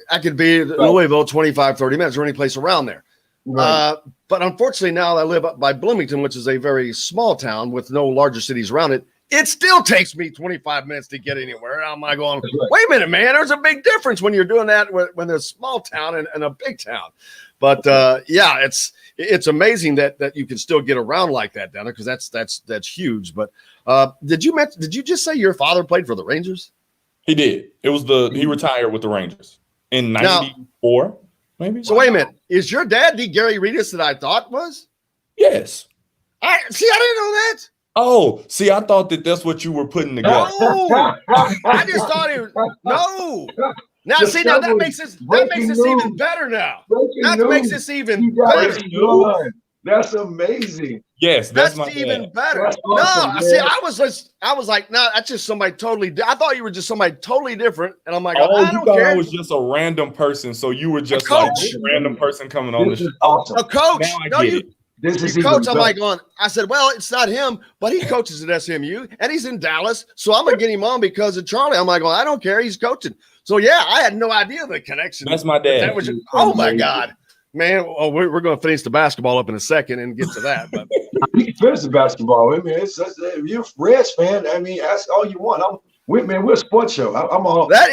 I could be in Louisville 25, 30 minutes or any place around there. Right. But unfortunately, now I live up by Bloomington, which is a very small town with no larger cities around it. It still takes me 25 minutes to get anywhere. I'm like going, wait a minute, man. There's a big difference when you're doing that when there's a small town and a big town. But it's amazing that you can still get around like that down there, because that's huge. But did you just say your father played for the Rangers? He did. He retired with the Rangers in 94. Maybe. So wait a minute. Is your dad the Gary Redus that I thought was? Yes. I didn't know that. Oh, see, I thought that's what you were putting together. No, I just thought it was no. Now, see, now that makes this even better now. That makes this even better. That's amazing. Yes, that's even better. That's awesome, no, see, I was like, no, that's just somebody totally. I thought you were just somebody totally different, and I'm like, I don't care. I was just a random person, so you were just like a random person coming on the show. Awesome. A coach. Now I get it. This is coach. I'm like going. I said, well, it's not him, but he coaches at SMU and he's in Dallas, so I'm gonna get him on because of Charlie. I'm like, well, I don't care. He's coaching. So yeah, I had no idea the connection. That's my dad. That was oh my God, man. Well, we're gonna finish the basketball up in a second and get to that. But you can finish the basketball. I mean, if you're a Reds fan, I mean, ask all you want. We're a sports show. I'm all. That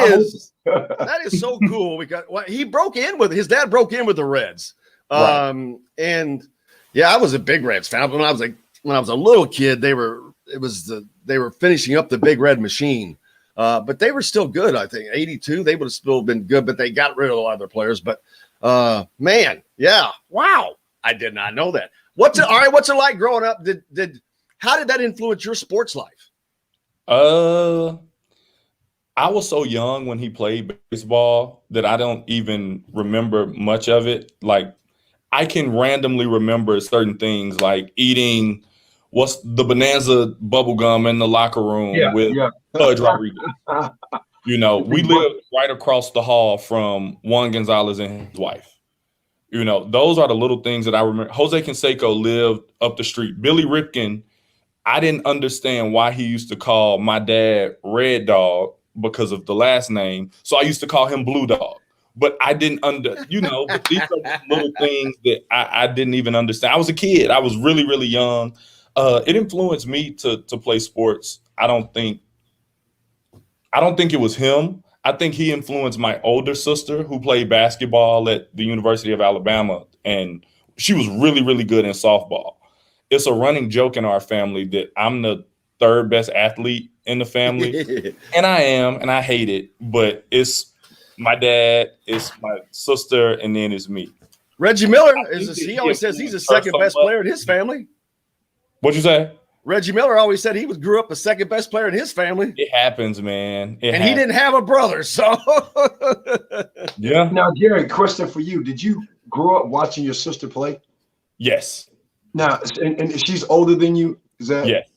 is so cool because he broke in with his dad broke in with the Reds, and. Yeah, I was a big Reds fan. When I was a little kid, they were finishing up the Big Red Machine, but they were still good. I think 82, they would have still been good, but they got rid of a lot of their players. But man, yeah, wow, I did not know that. What's it like growing up? How did that influence your sports life? I was so young when he played baseball that I don't even remember much of it. Like, I can randomly remember certain things like eating what's the Bonanza bubble gum in the locker room with Pudge Rodriguez. We lived right across the hall from Juan Gonzalez and his wife. Those are the little things that I remember. Jose Canseco lived up the street. Billy Ripken, I didn't understand why he used to call my dad Red Dog because of the last name. So I used to call him Blue Dog. But I didn't but these are little things that I didn't even understand. I was a kid. I was really, really young. It influenced me to play sports. I don't think it was him. I think he influenced my older sister who played basketball at the University of Alabama, and she was really, really good in softball. It's a running joke in our family that I'm the third best athlete in the family, and I am, and I hate it, but it's my dad, it's my sister, and then it's me. Reggie Miller he always says he's the second best player in his family. What'd you say? Reggie Miller always said he grew up the second best player in his family. It happens, man. He didn't have a brother, so yeah. Now, Gary, question for you: did you grow up watching your sister play? Yes. Now, and she's older than you. Is that? Yes.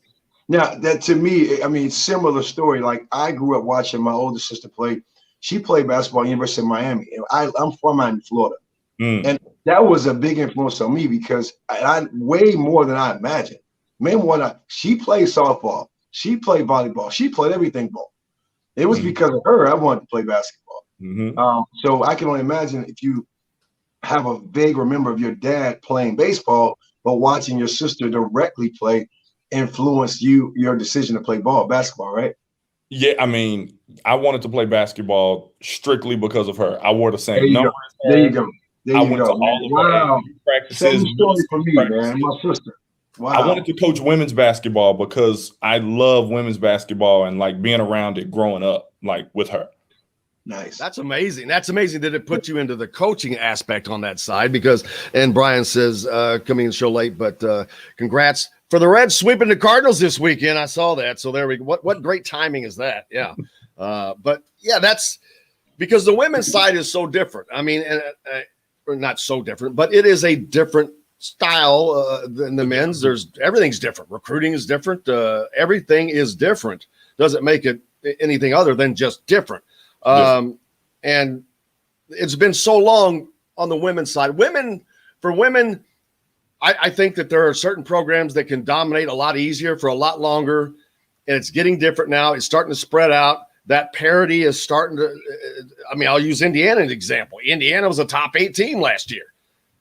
Now, that to me, I mean, similar story. Like I grew up watching my older sister play. She played basketball at the University of Miami. I'm from Miami, Florida. And that was a big influence on me because I way more than I imagined. She played softball. She played volleyball. She played everything ball. It was because of her I wanted to play basketball. So I can only imagine if you have a vague remember of your dad playing baseball, but watching your sister directly play influenced your decision to play basketball, right? Yeah, I mean, I wanted to play basketball strictly because of her. I wore the same numbers. There you go. I went to all of her AAU practices. Same story for me, man. My sister. Wow. I wanted to coach women's basketball because I love women's basketball and like being around it growing up, like with her. Nice. That's amazing. That's amazing that it put you into the coaching aspect on that side because, and Brian says, coming in the show late, but congrats for the Reds sweeping the Cardinals this weekend. I saw that. So there we go. What great timing is that? Yeah. But yeah, that's because the women's side is so different. I mean, or not so different, but it is a different style than the men's. Everything's different. Recruiting is different. Everything is different. Doesn't make it anything other than just different. And it's been so long on the women's side. For women, I think that there are certain programs that can dominate a lot easier for a lot longer, and it's getting different now. It's starting to spread out. That parity is starting to. I mean, I'll use Indiana as an example. Indiana was a top 8 team last year.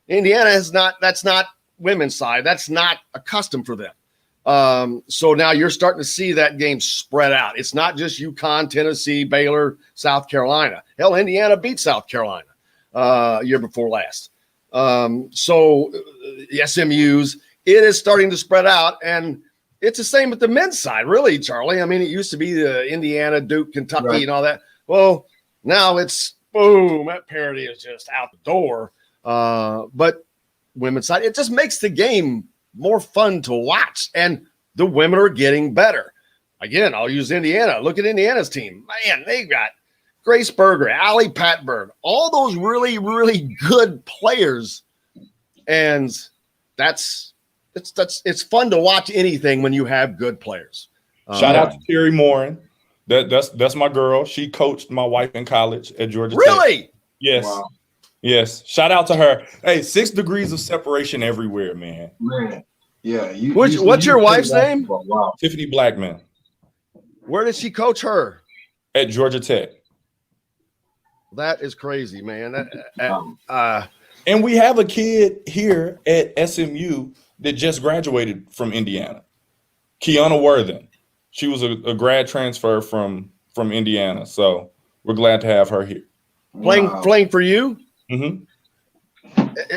Indiana is not. That's not women's side. That's not a custom for them. So now you're starting to see that game spread out. It's not just UConn, Tennessee, Baylor, South Carolina. Hell, Indiana beat South Carolina year before last. So the SMUs, it is starting to spread out, and it's the same with the men's side, really, Charlie. I mean, it used to be the Indiana, Duke, Kentucky, and all that. Well, now it's boom, that parity is just out the door. But women's side, it just makes the game more fun to watch, and the women are getting better. Again, I'll use Indiana. Look at Indiana's team. Man, they got Grace Berger, Allie Patberg, all those really, really good players. And it's fun to watch anything when you have good players. Shout out to Terry Morin. That's my girl. She coached my wife in college at Georgia Tech. Really? Yes. Wow. Yes. Shout out to her. Hey, 6 degrees of separation everywhere, man. Man. Yeah. What's your wife's name? Wow. Tiffany Blackman. Where did she coach her? At Georgia Tech. That is crazy, man. And we have a kid here at SMU that just graduated from Indiana. Kiana Worthen. She was a grad transfer from Indiana. So we're glad to have her here. Playing for you? Mm-hmm.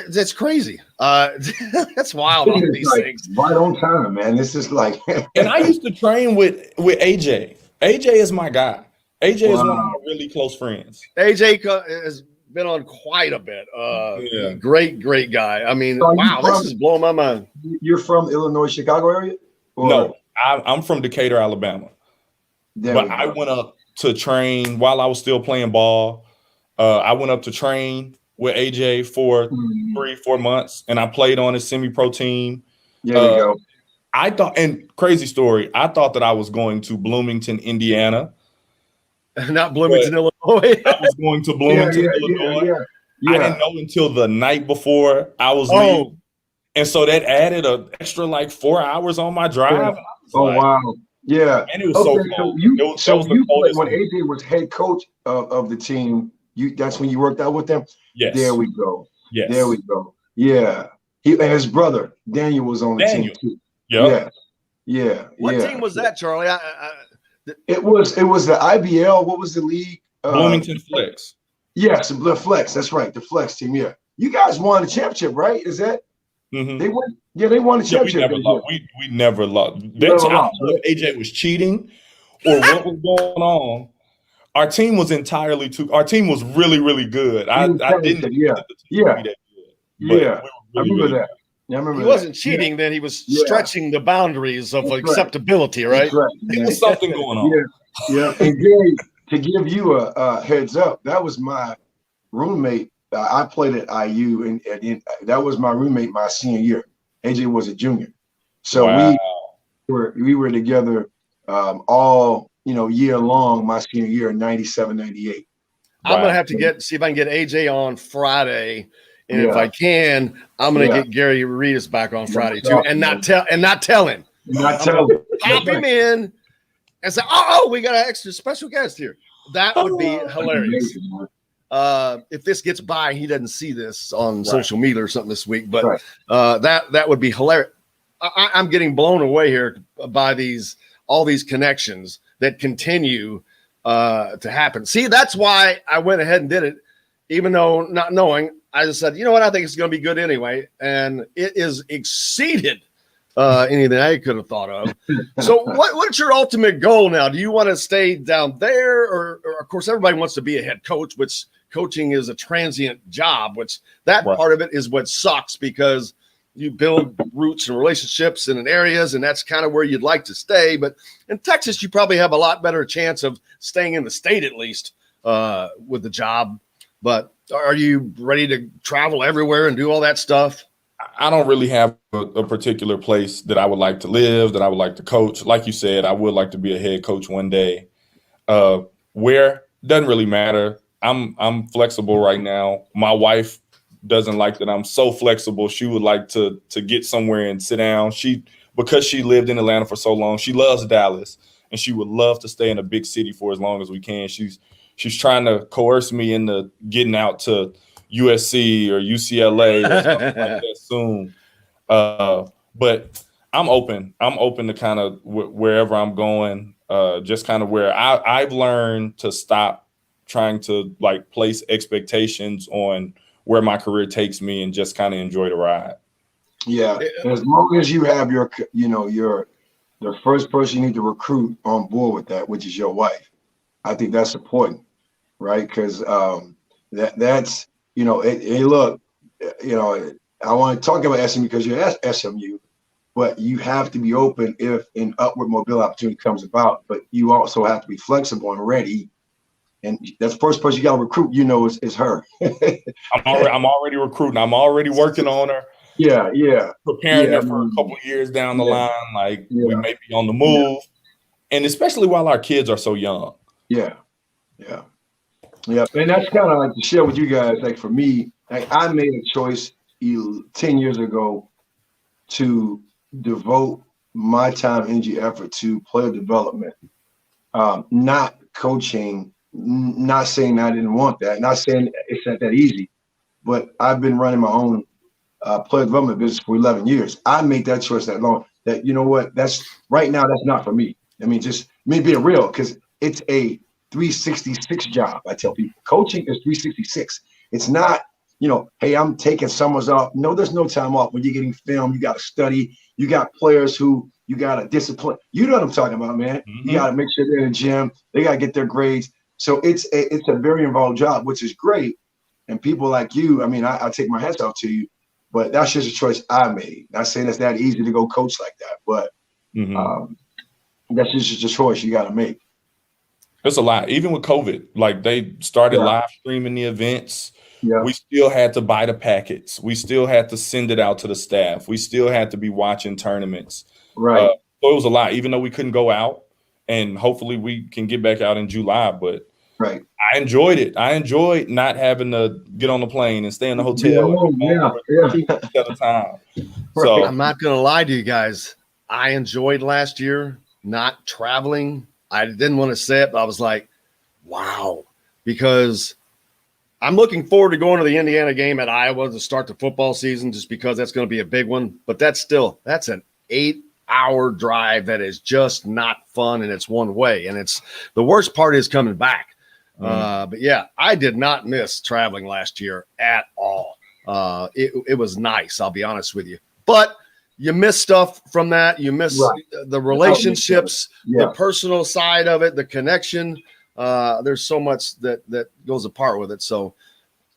That's crazy. That's wild. All these things. Right on time, man. This is like. And I used to train with AJ. AJ is my guy. AJ is one of my really close friends. AJ has been on quite a bit. Great guy. I mean, wow, this is blowing my mind. You're from Illinois, Chicago area? Or? No, I'm from Decatur, Alabama. But I went up to train while I was still playing ball. I went up to train with AJ for 3-4 months, and I played on his semi-pro team. There you go. I thought, and crazy story, I thought that I was going to Bloomington, Indiana. Not Bloomington, Illinois. I was going to Bloomington, Illinois. I didn't know until the night before I was leaving. And so that added an extra like 4 hours on my drive. Wow. Yeah. And it was so cold. So you played when AJ was head coach of the team. That's when you worked out with them? Yes. There we go. Yes. There we go. Yeah. And his brother, Daniel, was on the team too. Yep. Yeah. What team was that, Charlie? It was the IBL. What was the league? Bloomington Flex. Yes, the Flex. That's right. The Flex team. Yeah. You guys won the championship, right? Is that? Mm-hmm. They won. Yeah, they won the championship. We never lost. I don't know if AJ was cheating or what was going on. Our team was our team was really, really good. I didn't. I remember that. Yeah, I remember he wasn't cheating, then he was stretching the boundaries of acceptability, right? There was something going on. Yeah. And Gary, to give you a heads up, that was my roommate. I played at IU, and that was my roommate my senior year. AJ was a junior. So we were together all year long my senior year in 97, 98. I'm gonna have to see if I can get AJ on Friday. And if I can, I'm going to get Gary Redus back on Friday too, and not tell him. Pop him in and say, "Oh, we got an extra special guest here." That would be hilarious. if this gets by, he doesn't see this on social media or something this week, but that would be hilarious. I'm getting blown away here by all these connections that continue to happen. See, that's why I went ahead and did it, even though not knowing. I just said, you know what, I think it's going to be good anyway, and it is exceeded anything I could have thought of. So what's your ultimate goal now? Do you want to stay down there, or of course everybody wants to be a head coach, which coaching is a transient job, which that part of it is what sucks, because you build roots and relationships in areas, and that's kind of where you'd like to stay. But in Texas, you probably have a lot better chance of staying in the state, at least with the job. But are you ready to travel everywhere and do all that stuff? I don't really have a particular place that I would like to live, that I would like to coach. Like you said, I would like to be a head coach one day. Where doesn't really matter. I'm flexible right now. My wife doesn't like that I'm so flexible. She would like to get somewhere and sit down. Because she lived in Atlanta for so long, she loves Dallas, and she would love to stay in a big city for as long as we can. She's trying to coerce me into getting out to USC or UCLA or something like that soon. But I'm open. I'm open to kind of wherever I'm going, just kind of where I've learned to stop trying to like place expectations on where my career takes me and just kind of enjoy the ride. Yeah. As long as you have the first person you need to recruit on board with that, which is your wife, I think that's important, right? Because that's, hey, look, I want to talk about SMU because you're at SMU, but you have to be open if an upward mobility opportunity comes about. But you also have to be flexible and ready. And that's the first person you got to recruit, is her. I'm already recruiting. I'm already working on her. Yeah. Preparing her for a couple years down the line. Like we may be on the move. And especially while our kids are so young. Yeah. And that's kind of like to share with you guys. Like for me, I made a choice 10 years ago to devote my time, energy, effort to player development, not coaching. Not saying I didn't want that, not saying it's not that easy, but I've been running my own player development business for 11 years. I made that choice that long that, you know what, that's right now, that's not for me. I mean, just me being real, because it's a 366 job. I tell people coaching is 366. It's not, hey, I'm taking summers off. No, there's no time off. When you're getting film, you got to study. You got players who you got to discipline. You know what I'm talking about, man. Mm-hmm. You got to make sure they're in the gym. They got to get their grades. So it's a very involved job, which is great. And people like you, I mean, I take my hats off to you, but that's just a choice I made. Not saying it's that easy to go coach like that, but that's just a choice you got to make. It's a lot. Even with COVID, like they started live streaming the events. Yeah. We still had to buy the packets. We still had to send it out to the staff. We still had to be watching tournaments. Right. So it was a lot, even though we couldn't go out. And hopefully we can get back out in July. But I enjoyed it. I enjoyed not having to get on the plane and stay in the hotel at a time. So I'm not going to lie to you guys. I enjoyed last year not traveling. I didn't want to say it, but I was like, wow, because I'm looking forward to going to the Indiana game at Iowa to start the football season, just because that's going to be a big one. But that's an 8-hour drive that is just not fun, and it's one way. And it's the worst part is coming back. But yeah, I did not miss traveling last year at all. It was nice, I'll be honest with you. But you miss stuff from that. You miss the relationships, the personal side of it, the connection. There's so much that goes apart with it. So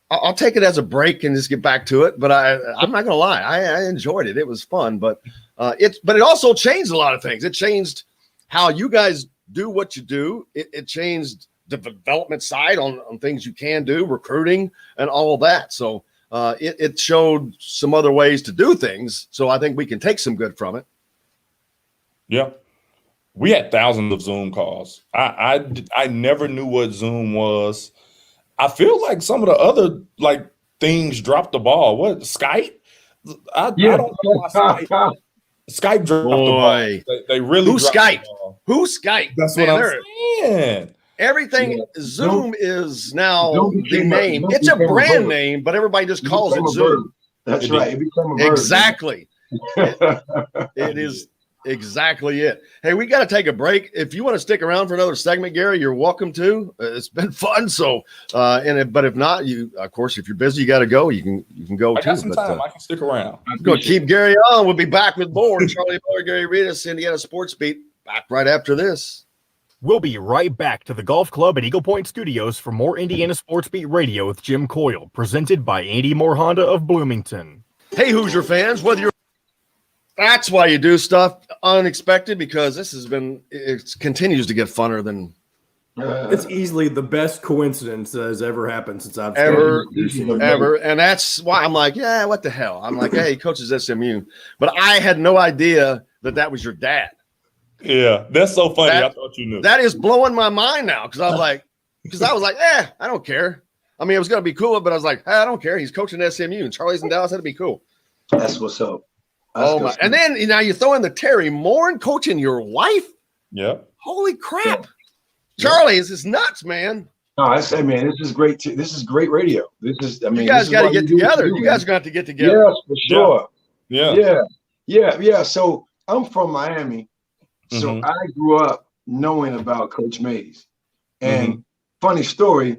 I'll take it as a break and just get back to it. But I'm not gonna lie, I enjoyed it. It was fun, but it also changed a lot of things. It changed how you guys do what you do. It changed the development side on things you can do, recruiting and all of that. So it showed some other ways to do things. So I think we can take some good from it. Yeah. We had thousands of Zoom calls. I never knew what Zoom was. I feel like some of the other things dropped the ball. What, Skype? I don't know why Skype dropped the ball. They really Who dropped Skype? the ball. Who Skype? That's what I'm saying. Everything Zoom is now the name. It's a brand name, but everybody just calls it Zoom. That's right. It became a bird. Exactly. It is exactly it. Hey, we got to take a break. If you want to stick around for another segment, Gary, you're welcome to. It's been fun. So, but if not, you, of course, if you're busy, you got to go. You can go too. I got some time. I can stick around. I'm going to keep Gary on. We'll be back with more. Charlie Miller, Gary Redus, Indiana Sports Beat. Back right after this. We'll be right back to the Golf Club at Eagle Point Studios for more Indiana Sports Beat Radio with Jim Coyle, presented by Andy Moore Honda of Bloomington. Hey, Hoosier fans, that's why you do stuff unexpected, because it continues to get funner than it's easily the best coincidence that has ever happened since I've ever. And that's why I'm like, yeah, what the hell? I'm like, hey, he coaches SMU. But I had no idea that was your dad. Yeah, that's so funny. I thought you knew. That is blowing my mind now, because I was like, I don't care. I mean, it was going to be cool, but I was like, hey, I don't care. He's coaching SMU, and Charlie's in Dallas. That'd be cool. That's what's up. My! And then now you throw in the Terry Moore and coaching your wife. Yeah. Holy crap, Charlie, this is nuts, man. No, I say, man, this is great. This is great radio. You guys got to get together. You guys got to get together. Yes, for sure. Yeah. So I'm from Miami. So I grew up knowing about Coach Mays. And funny story,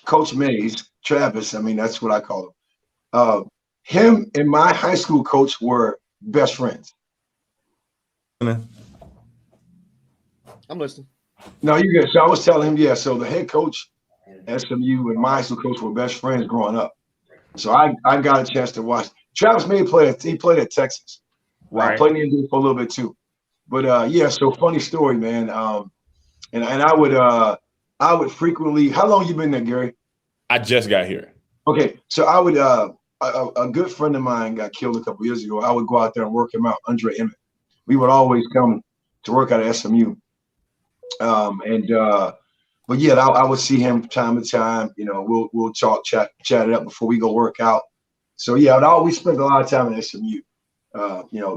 Coach Mays, Travis, I mean, that's what I call him. Him and my high school coach were best friends. I'm listening. No, you good. So I was telling him, so the head coach, SMU, and my high school coach were best friends growing up. So I got a chance to watch. Travis May played at Texas. Right. I played in India for a little bit too. But so funny story, man. And I would frequently, how long you been there, Gary? I just got here. Okay. So I would a good friend of mine got killed a couple years ago. I would go out there and work him out, Andre Emmett. We would always come to work out at SMU. But yeah, I would see him time to time. You know, we'll chat it up before we go work out. So yeah, I'd always spend a lot of time at SMU.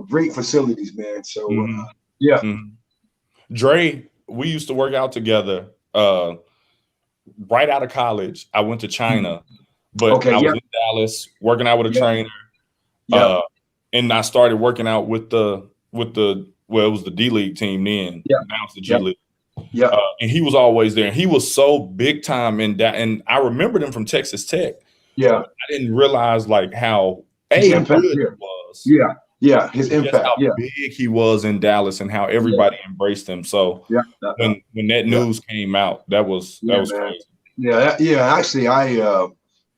Great facilities, man. So Dre, we used to work out together. Right out of college, I went to China, but I was in Dallas working out with a trainer. And I started working out with it was the D League team then. Yeah. Now it's the G League. Yeah. And he was always there. And he was so big time in that. And I remembered him from Texas Tech. Yeah. I didn't realize like how good he was. Yeah. Yeah. His impact. How big he was in Dallas and how everybody embraced him. So when that news came out, that was crazy. Yeah. Actually,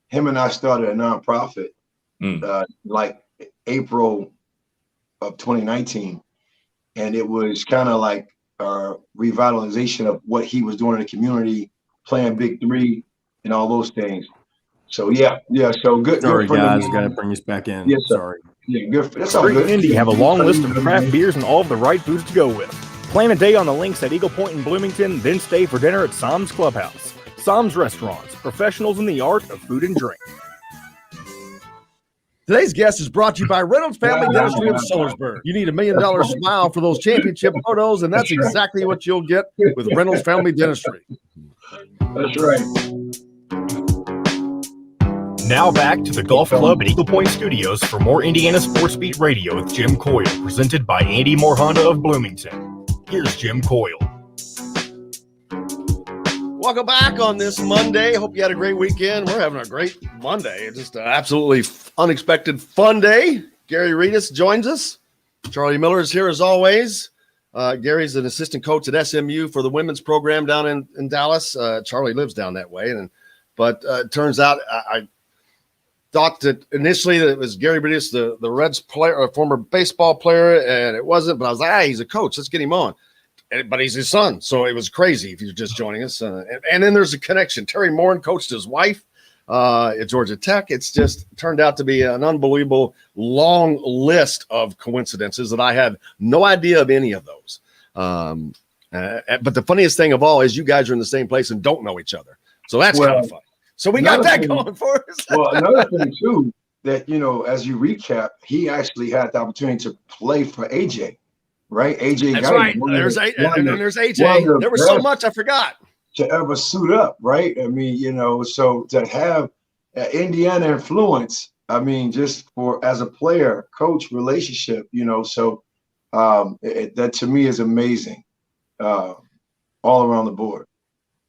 him and I started a nonprofit like April of 2019. And it was kind of like a revitalization of what he was doing in the community, playing Big Three and all those things. So so good. Sorry, guys, got to bring us back in. Yes, sir. Sorry. Yeah, good. That's all good. Indy have a long list of craft beers and all of the right foods to go with. Plan a day on the links at Eagle Point in Bloomington, then stay for dinner at Sam's Clubhouse. Sam's Restaurants, professionals in the art of food and drink. Today's guest is brought to you by Reynolds Family Dentistry of Sillersburg. You need $1 million smile for those championship photos, and that's exactly what you'll get with Reynolds Family Dentistry. That's right. Now back to the Golf Club at Eagle Point Studios for more Indiana Sports Beat Radio with Jim Coyle, presented by Andy Moore Honda of Bloomington. Here's Jim Coyle. Welcome back on this Monday. Hope you had a great weekend. We're having a great Monday. It's just an absolutely unexpected fun day. Gary Redus joins us. Charlie Miller is here as always. Gary's an assistant coach at SMU for the women's program down in Dallas. Charlie lives down that way. But it turns out I thought that initially that it was Gary Redus, the Reds player, or former baseball player, and it wasn't. But I was like, he's a coach. Let's get him on. But he's his son, so it was crazy if you're just joining us. And then there's a connection. Terry Moore coached his wife at Georgia Tech. It's just turned out to be an unbelievable long list of coincidences that I had no idea of any of those. But the funniest thing of all is you guys are in the same place and don't know each other. So that's kind of fun. So we got that going for us. Well, another thing, too, that, as you recap, he actually had the opportunity to play for AJ right? AJ That's Guyton, right. There's there's AJ. There was so much I forgot to ever suit up, right? I mean, so to have Indiana influence, I mean, just as a player coach relationship, so that to me is amazing, all around the board.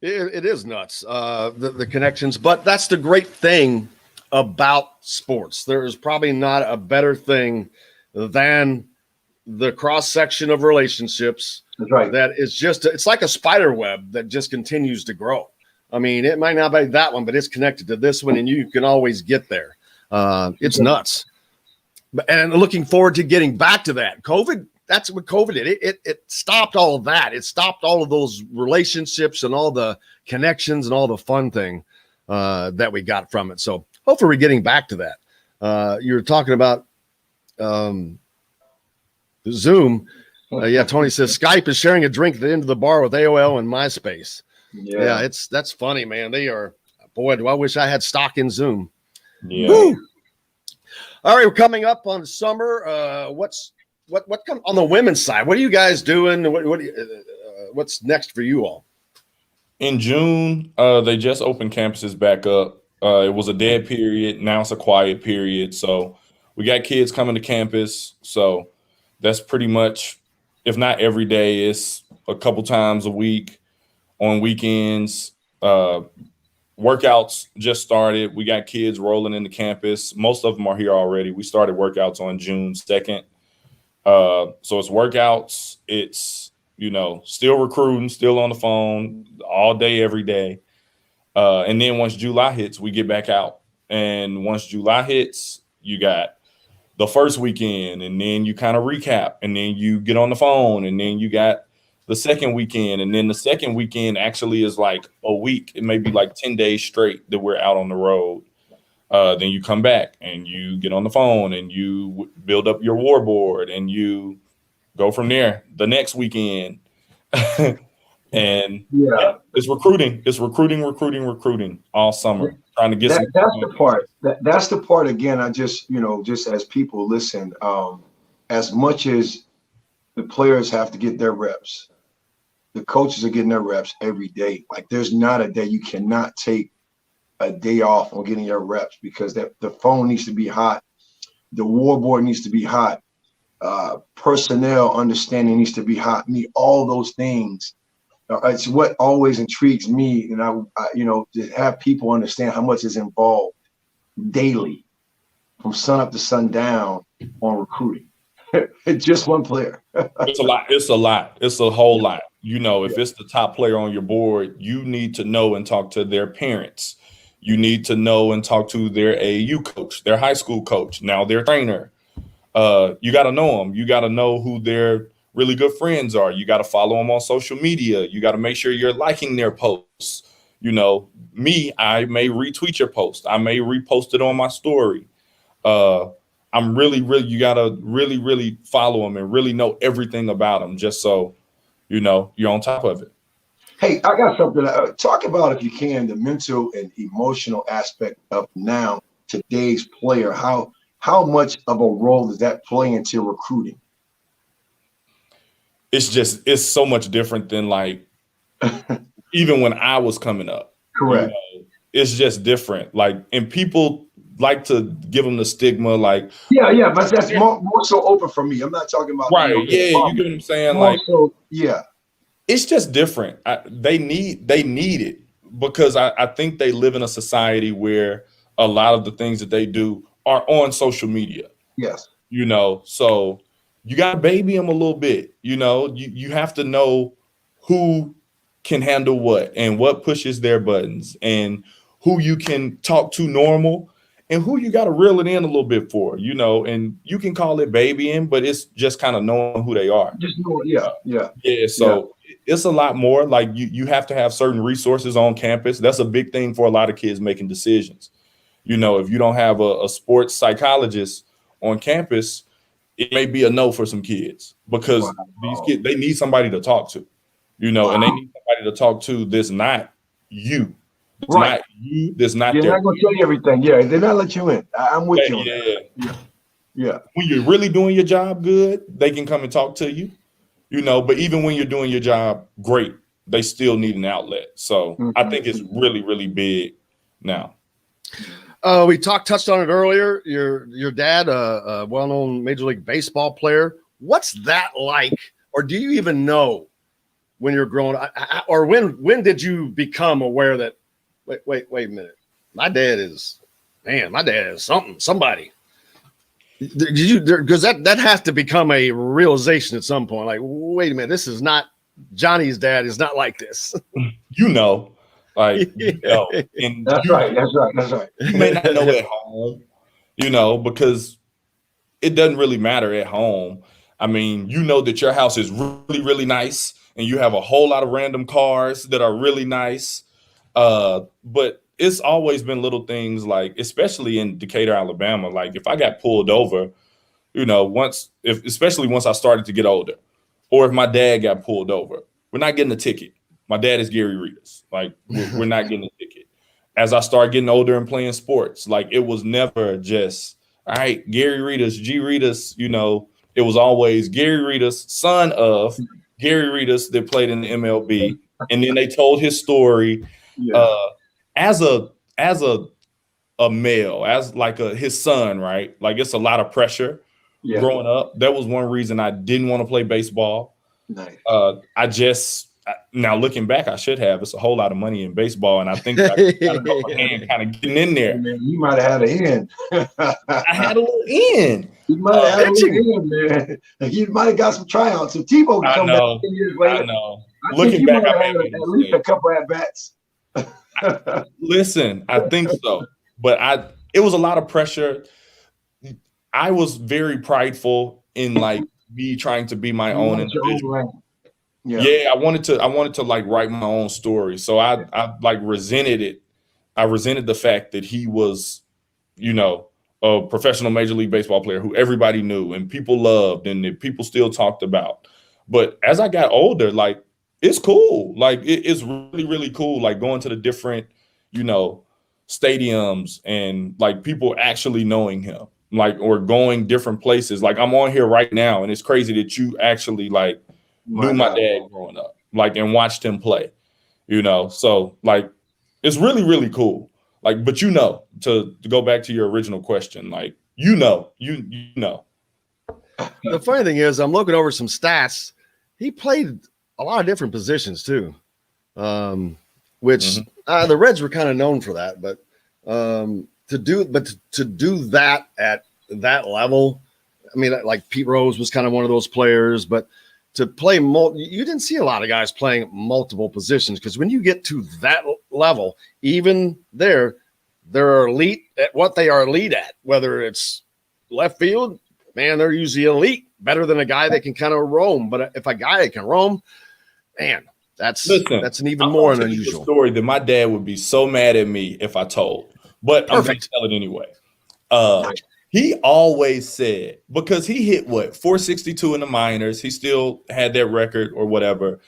It is nuts, the connections, but that's the great thing about sports. There is probably not a better thing than the cross section of relationships. That's right. That is it's like a spider web that just continues to grow. I mean, it might not be that one, but it's connected to this one, and you can always get there. It's nuts. And looking forward to getting back to that. That's what COVID did. It stopped all of that. It stopped all of those relationships and all the connections and all the fun thing that we got from it. So hopefully we're getting back to that. You were talking about Zoom. Tony says Skype is sharing a drink at the end of the bar with AOL and MySpace. Yeah, that's funny, man. They are. Boy, do I wish I had stock in Zoom. Yeah. Woo! All right, we're coming up on summer. What come on the women's side? What are you guys doing? What's next for you all? In June, they just opened campuses back up. It was a dead period. Now it's a quiet period. So we got kids coming to campus. So that's pretty much, if not every day, it's a couple times a week on weekends. Workouts just started. We got kids rolling into campus. Most of them are here already. We started workouts on June 2nd. So it's workouts. It's, still recruiting, still on the phone all day, every day. And then once July hits, we get back out. And once July hits, you got the first weekend, and then you kind of recap, and then you get on the phone, and then you got the second weekend. And then the second weekend actually is like a week. It may be like 10 days straight that we're out on the road. Then you come back and you get on the phone and you build up your war board and you go from there the next weekend. And it's recruiting. It's recruiting all summer. Trying to get that's the part. That's the part again. I just, just as people listen, as much as the players have to get their reps, the coaches are getting their reps every day. Like there's not a day you cannot take a day off on getting your reps, because the phone needs to be hot, the war board needs to be hot, personnel understanding needs to be hot. All those things. It's what always intrigues me, and I to have people understand how much is involved daily, from sun up to sundown on recruiting. Just one player. It's a lot. It's a whole lot. If it's the top player on your board, you need to know and talk to their parents. You need to know and talk to their AAU coach, their high school coach, now their trainer. You got to know them. You got to know who their really good friends are. You got to follow them on social media. You got to make sure you're liking their posts. Me, I may retweet your post. I may repost it on my story. I'm you got to really follow them and really know everything about them, just so, you're on top of it. Hey, I got something. Talk about, if you can, the mental and emotional aspect of now today's player. How much of a role does that play into recruiting? It's so much different than like even when I was coming up. Correct. It's just different. Like, and people like to give them the stigma, like but that's more so open for me. I'm not talking about right. You get what I'm saying. More like, so, it's just different. They need it, because I think they live in a society where a lot of the things that they do are on social media. Yes. So you got to baby them a little bit. You have to know who can handle what and what pushes their buttons, and who you can talk to normal and who you got to reel it in a little bit for, and you can call it babying, but it's just kind of knowing who they are. Just knowing, So it's a lot more. Like you have to have certain resources on campus. That's a big thing for a lot of kids making decisions. If you don't have a sports psychologist on campus, it may be a no for some kids, because these kids, they need somebody to talk to, and they need somebody to talk to that's not you. It's not you. That's not They're not going to tell you everything. They're not let you in. I'm with you. Yeah. When you're really doing your job good, they can come and talk to you. But even when you're doing your job great, they still need an outlet. So I think it's really, really big now. We touched on it earlier. Your dad, a well-known Major League Baseball player. What's that like? Or do you even know when you're growing up? Or when did you become aware that, wait a minute, my dad is somebody. Did you, because that has to become a realization at some point. Like, wait a minute, this is not Johnny's dad is not like this. And That's right. You may not know at home, because it doesn't really matter at home. I mean, that your house is really, really nice and you have a whole lot of random cars that are really nice. But it's always been little things like, especially in Decatur, Alabama, like if I got pulled over, especially once I started to get older, or if my dad got pulled over, we're not getting a ticket. My dad is Gary Redus. Like we're not getting a ticket. As I started getting older and playing sports, like it was never just, all right, Gary Redus, G Redus, it was always Gary Redus, son of Gary Redus that played in the MLB. And then they told his story as a male, as like his son, right? Like it's a lot of pressure growing up. That was one reason I didn't want to play baseball. Nice. Now looking back, I should have. It's a whole lot of money in baseball, and I think I kind of getting in there. Man, you might have had an in. I had a little in. You might have had a little in, man. You might have got some tryouts. If Tebow would come back 10 years later, I know. Looking back, I had at least a couple at bats. Listen, I think so, but it was a lot of pressure. I was very prideful in like me trying to be my own individual. Yeah, I wanted to like write my own story. So I like resented it. I resented the fact that he was, a professional Major League Baseball player who everybody knew and people loved and that people still talked about. But as I got older, like it's cool. Like it's really, really cool. Like going to the different, stadiums and like people actually knowing him, like, or going different places. Like I'm on here right now and it's crazy that you actually like knew my dad growing up, like, and watched him play, so like, it's really, really cool. Like, but to go back to your original question, like, you know. The funny thing is I'm looking over some stats. He played a lot of different positions too, which the Reds were kind of known for that, but to do that at that level, I mean, like Pete Rose was kind of one of those players, but to play you didn't see a lot of guys playing multiple positions, because when you get to that level, even they're elite at what they are elite at. Whether it's left field, man, they're usually elite, better than a guy that can kind of roam. But if a guy that can roam, man, that's an even more unusual story that my dad would be so mad at me if I told. But I'm going to tell it anyway. He always said, because he hit 462 in the minors, he still had that record or whatever.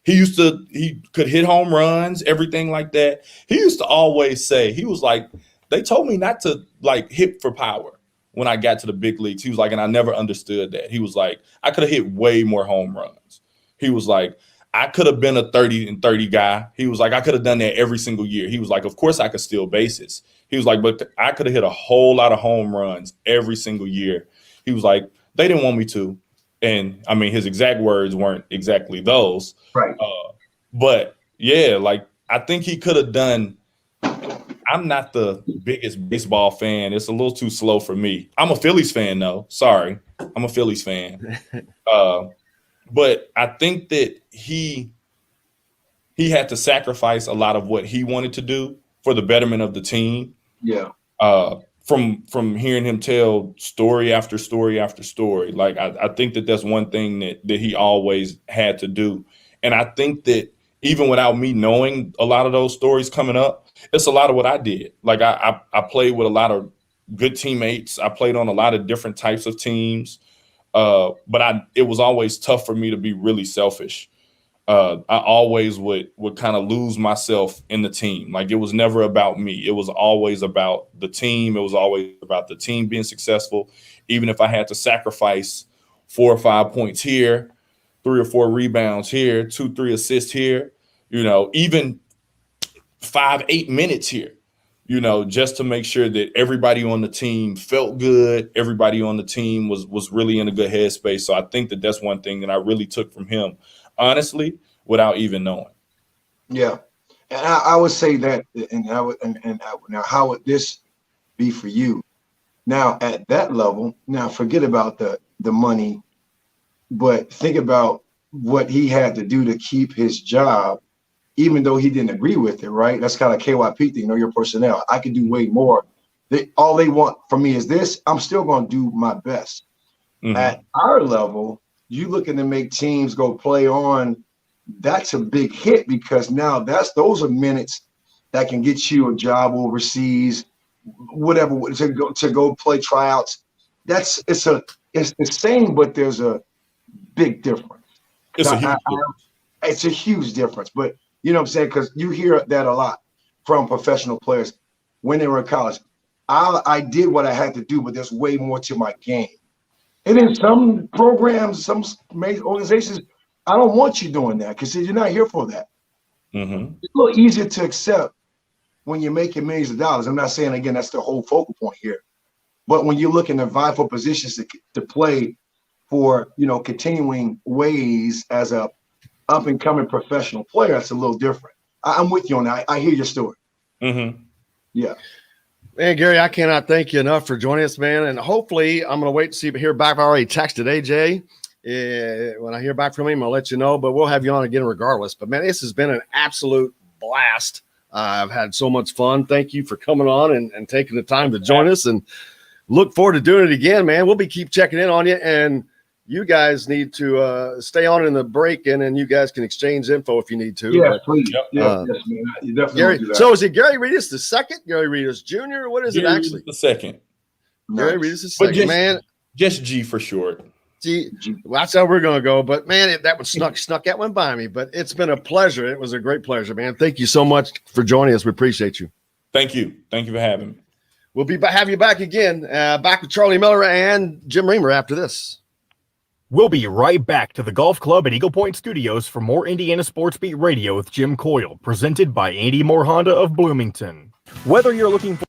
He could hit home runs, everything like that. He used to always say, he was like, they told me not to like hit for power when I got to the big leagues. He was like, and I never understood that. He was like, I could have hit way more home runs. He was like, I could have been a 30-30 guy. He was like, I could have done that every single year. He was like, of course I could steal bases. He was like, but I could have hit a whole lot of home runs every single year. He was like, they didn't want me to. And I mean, his exact words weren't exactly those. Right. But yeah, like I think he could have done. I'm not the biggest baseball fan. It's a little too slow for me. I'm a Phillies fan though. Sorry. I'm a Phillies fan. But I think that he had to sacrifice a lot of what he wanted to do for the betterment of the team. Yeah. From hearing him tell story after story after story, like I think that that's one thing that he always had to do. And I think that even without me knowing a lot of those stories coming up, it's a lot of what I did. Like I played with a lot of good teammates. I played on a lot of different types of teams. But it was always tough for me to be really selfish. I always would kind of lose myself in the team. Like it was never about me. It was always about the team. It was always about the team being successful. Even if I had to sacrifice 4 or 5 points here, 3 or 4 rebounds here, 2-3 assists here, even 5-8 minutes here, just to make sure that everybody on the team felt good. Everybody on the team was really in a good headspace. So I think that that's one thing that I really took from him, honestly, without even knowing. Yeah. And I would say that, now how would this be for you? Now at that level, now forget about the money, but think about what he had to do to keep his job, even though he didn't agree with it, right? That's kind of KYP thing, know your personnel. I can do way more. All they want from me is this. I'm still going to do my best. Mm-hmm. At our level, you looking to make teams go play on, that's a big hit, because now those are minutes that can get you a job overseas, whatever, to go play tryouts. It's the same, but there's a big difference. It's a huge difference. But you know what I'm saying? Because you hear that a lot from professional players when they were in college. I did what I had to do, but there's way more to my game. And in some programs, some major organizations, I don't want you doing that because you're not here for that. Mm-hmm. It's a little easier to accept when you're making millions of dollars. I'm not saying, again, that's the whole focal point here. But when you're looking to vie for positions to play for, continuing ways as a up-and-coming professional player, that's a little different. I'm with you on that. I hear your story. Mm-hmm. Yeah. Man, Gary, I cannot thank you enough for joining us, man. And hopefully I'm going to wait to hear back. I already texted AJ. When I hear back from him, I'll let you know. But we'll have you on again regardless. But, man, this has been an absolute blast. I've had so much fun. Thank you for coming on and taking the time to join us. And look forward to doing it again, man. We'll keep checking in on you. And you guys need to stay on in the break, and you guys can exchange info if you need to. Yeah, please. Yes, man. You definitely Gary, do that. So is it Gary Redus the second, Gary Redus Jr., or what is Gary it actually? The second. Gary Redus the second, man. Just G for short. G. Well, that's how we're going to go. But, man, that one snuck that one by me. But it's been a pleasure. It was a great pleasure, man. Thank you so much for joining us. We appreciate you. Thank you. Thank you for having me. We'll have you back again, back with Charlie Miller and Jim Reamer after this. We'll be right back to the Golf Club at Eagle Point Studios for more Indiana Sports Beat Radio with Jim Coyle, presented by Andy Moore Honda of Bloomington. Whether you're looking for...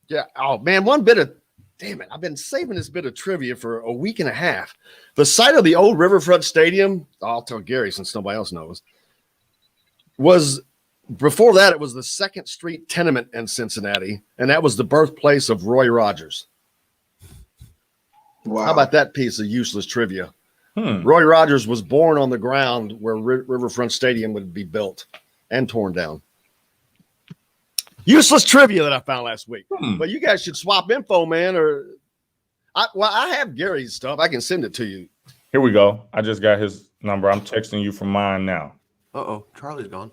Yeah, oh, man, damn it, I've been saving this bit of trivia for a week and a half. The site of the old Riverfront Stadium, I'll tell Gary since nobody else knows, before that, it was the 2nd Street Tenement in Cincinnati, and that was the birthplace of Roy Rogers. Wow. How about that piece of useless trivia? Roy Rogers was born on the ground where Riverfront Stadium would be built and torn down. Useless trivia that I found last week. But you guys should swap info, man. I have Gary's stuff. I can send it to you. Here we go. I just got his number. I'm texting you from mine now. Uh-oh, Charlie's gone.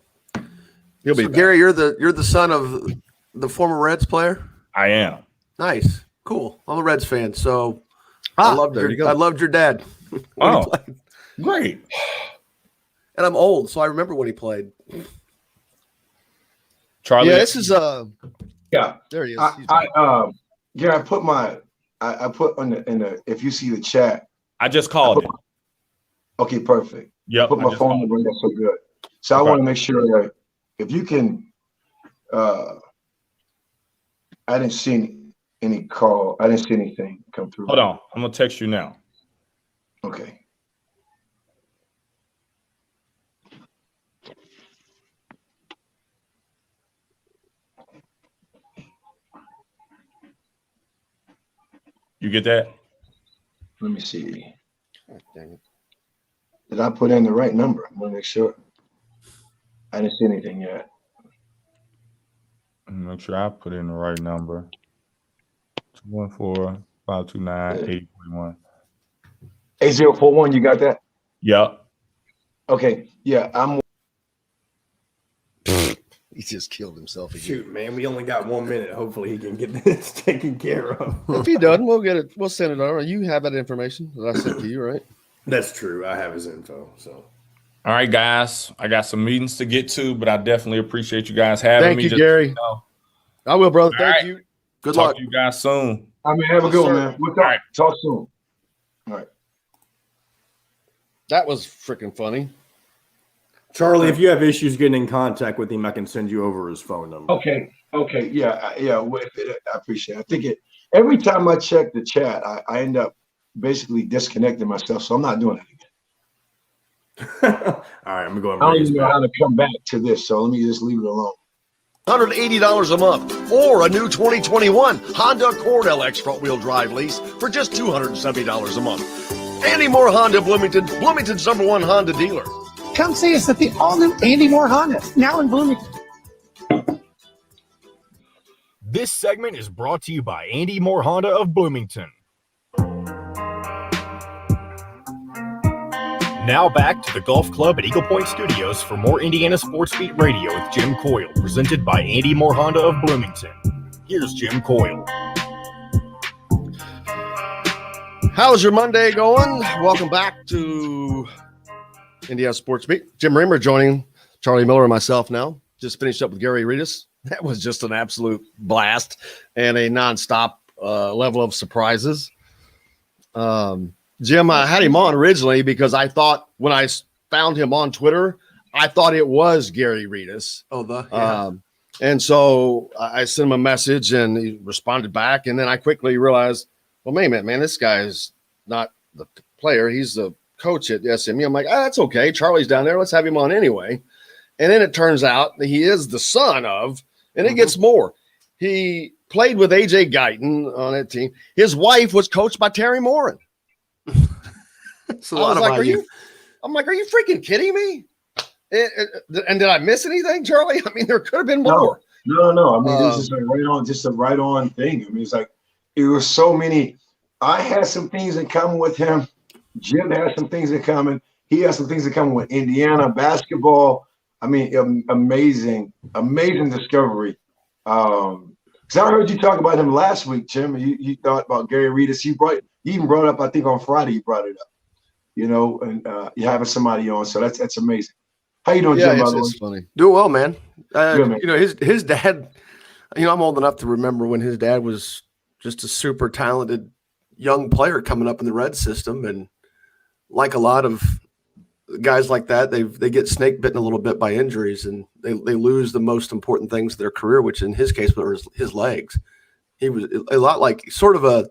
He'll be back. Gary, you're the son of the former Reds player? I am. Nice. Cool. I'm a Reds fan, so I loved your dad. Oh, great. And I'm old, so I remember when he played. Charlie. Yeah, this is yeah. There he is. I put I put in the if you see the chat. I just called him. Okay, perfect. Yeah. Put my phone number in there, so good. So I want to make sure that if you can I didn't see any call. I didn't see anything come through. Hold on. I'm gonna text you now. Okay. You get that? Let me see. Oh, dang it. Did I put in the right number? I want to make sure. I didn't see anything yet. Make sure I put in the right number. 214-529-8041. 8041, you got that? Yep. Okay. Yeah, I'm. He just killed himself again. Shoot, man, we only got 1 minute. Hopefully he can get this taken care of. If he doesn't, we'll get it. We'll send it over. You have that information that I sent to you, right? That's true. I have his info. So, all right, guys. I got some meetings to get to, but I definitely apprappreciate you guys having me. Thank you, Gary. I will, brother. Thank you. Good Talk luck. to you guys soon. I mean, have a good one, man. We'll talk soon. All right. That was freaking funny. Charlie, if you have issues getting in contact with him, I can send you over his phone number. Okay. Yeah. I appreciate it. I think every time I check the chat, I end up basically disconnecting myself. So I'm not doing it again. All right, I'm going to go and I don't even know how to come back to this. So let me just leave it alone. $180 a month or a new 2021 Honda Accord LX front-wheel drive lease for just $270 a month. Andy Moore Honda Bloomington, Bloomington's #1 Honda dealer. Come see us at the all-new Andy Moore Honda, now in Bloomington. This segment is brought to you by Andy Moore Honda of Bloomington. Now back to the Golf Club at Eagle Point Studios for more Indiana Sports Beat Radio with Jim Coyle, presented by Andy Moore Honda of Bloomington. Here's Jim Coyle. How's your Monday going? Welcome back to Indiana Sports Beat. Jim Reamer joining Charlie Miller and myself now. Just finished up with Gary Redus. That was just an absolute blast and a nonstop level of surprises. Jim, I had him on originally because I thought when I found him on Twitter, I thought it was Gary Redus. And so I sent him a message and he responded back. And then I quickly realized, well, wait a minute, man, this guy is not the player. He's the coach at SMU. I'm like, that's okay. Charlie's down there. Let's have him on anyway. And then it turns out that he is the son of, and it gets more. He played with A.J. Guyton on that team. His wife was coached by Terry Morin. It's a lot of I'm like, are you freaking kidding me? And did I miss anything, Charlie? I mean, there could have been more. No. I mean, this is just a right on thing. I mean, it's like, it was so many. I had some things in common with him. Jim had some things in common. He has some things in common with Indiana basketball. I mean, amazing discovery. Because I heard you talk about him last week, Jim. You thought about Gary Redus. You even brought it up, I think on Friday. You brought it up. And you're having somebody on, so that's amazing. How you doing, Jim? It's funny. Doing well, man. Good, man. His dad. I'm old enough to remember when his dad was just a super talented young player coming up in the Red system, and like a lot of guys like that, they get snake bitten a little bit by injuries, and they lose the most important things of their career, which in his case were his legs. He was a lot like sort of a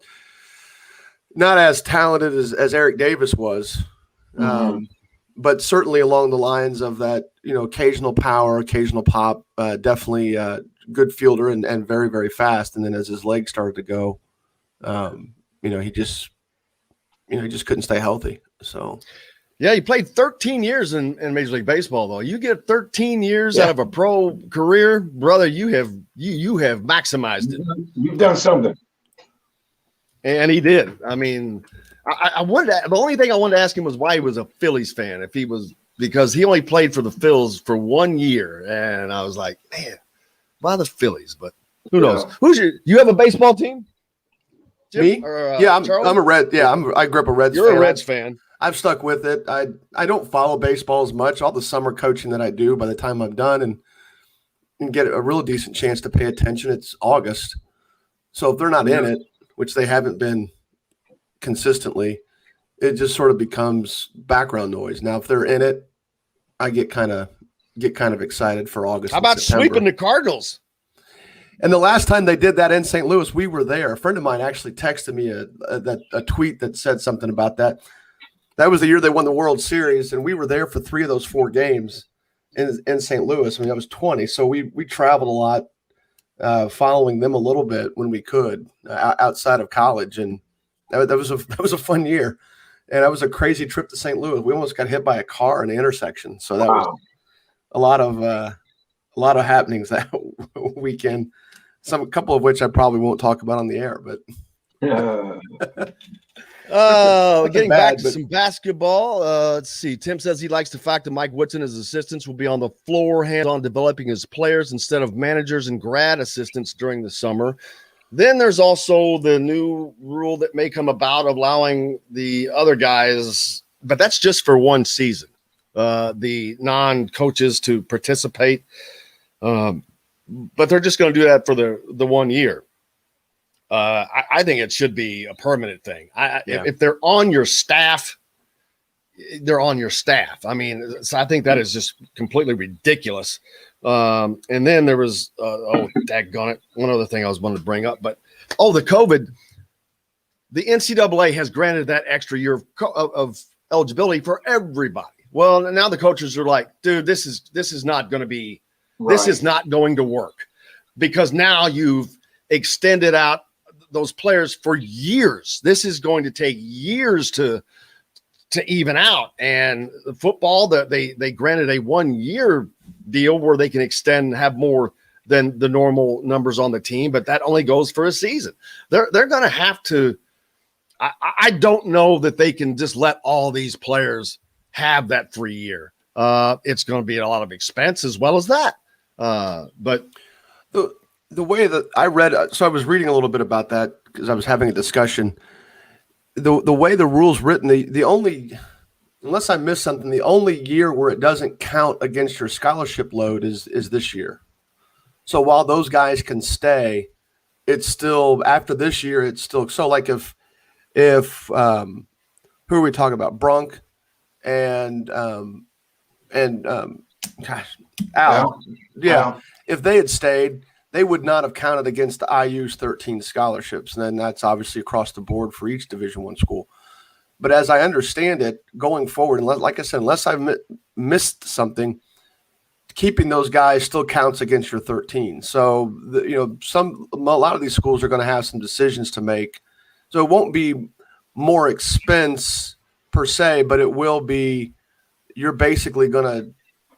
not as talented as Eric Davis was, but certainly along the lines of that, occasional power, occasional pop, definitely good fielder and very, very fast. And then as his legs started to go, he just couldn't stay healthy. So, yeah, he played 13 years in Major League Baseball, though. You get 13 years out of a pro career, brother, you have maximized it. You've done something. And he did. I mean, I wanted to, the only thing I wanted to ask him was why he was a Phillies fan. If he was, because he only played for the Phils for 1 year, and I was like, man, why the Phillies? But who knows? You have a baseball team? Jim? Me? Or, I'm a Red. Yeah, I grew up a Reds. You're a Reds fan. I've stuck with it. I don't follow baseball as much. All the summer coaching that I do, by the time I'm done and get a real decent chance to pay attention, it's August. So if they're not in it, which they haven't been consistently, it just sort of becomes background noise. Now, if they're in it, I get kind of excited for August. How about sweeping the Cardinals? And the last time they did that in St. Louis, we were there. A friend of mine actually texted me a tweet that said something about that. That was the year they won the World Series, and we were there for 3 of those 4 games in St. Louis. I mean, I was 20, so we traveled a lot. Following them a little bit when we could outside of college, and that was a fun year, and that was a crazy trip to St. Louis. We almost got hit by a car in the intersection, so that was a lot of happenings that weekend. A couple of which I probably won't talk about on the air, but getting back to some basketball. Let's see. Tim says he likes the fact that Mike Woodson and his assistants will be on the floor, hands-on developing his players instead of managers and grad assistants during the summer. Then there's also the new rule that may come about allowing the other guys, but that's just for 1 season, the non-coaches to participate. But they're just going to do that for the 1 year. I think it should be a permanent thing. If they're on your staff, they're on your staff. I mean, so I think that is just completely ridiculous. And then there was, daggone it, one other thing I was wanting to bring up, but the COVID. The NCAA has granted that extra year of eligibility for everybody. Well, now the coaches are like, dude, this is not going to be, this is not going to work, because now you've extended out those players for years. This is going to take years to even out. And the football, they granted a 1 year deal where they can extend, have more than the normal numbers on the team, but that only goes for a season. They're going to have to. I don't know that they can just let all these players have that 3 year. It's going to be a lot of expense as well as that. But the way that I read, so I was reading a little bit about that because I was having a discussion. The way the rule's written, the only, unless I missed something, the only year where it doesn't count against your scholarship load is this year. So while those guys can stay, it's still, after this year, it's still, so like if who are we talking about? Brunk and Al. Yeah. If they had stayed, they would not have counted against the IU's 13 scholarships. And then that's obviously across the board for each Division I school. But as I understand it, going forward, like I said, unless I've missed something, keeping those guys still counts against your 13. So, a lot of these schools are going to have some decisions to make. So it won't be more expense per se, but it will be, you're basically going to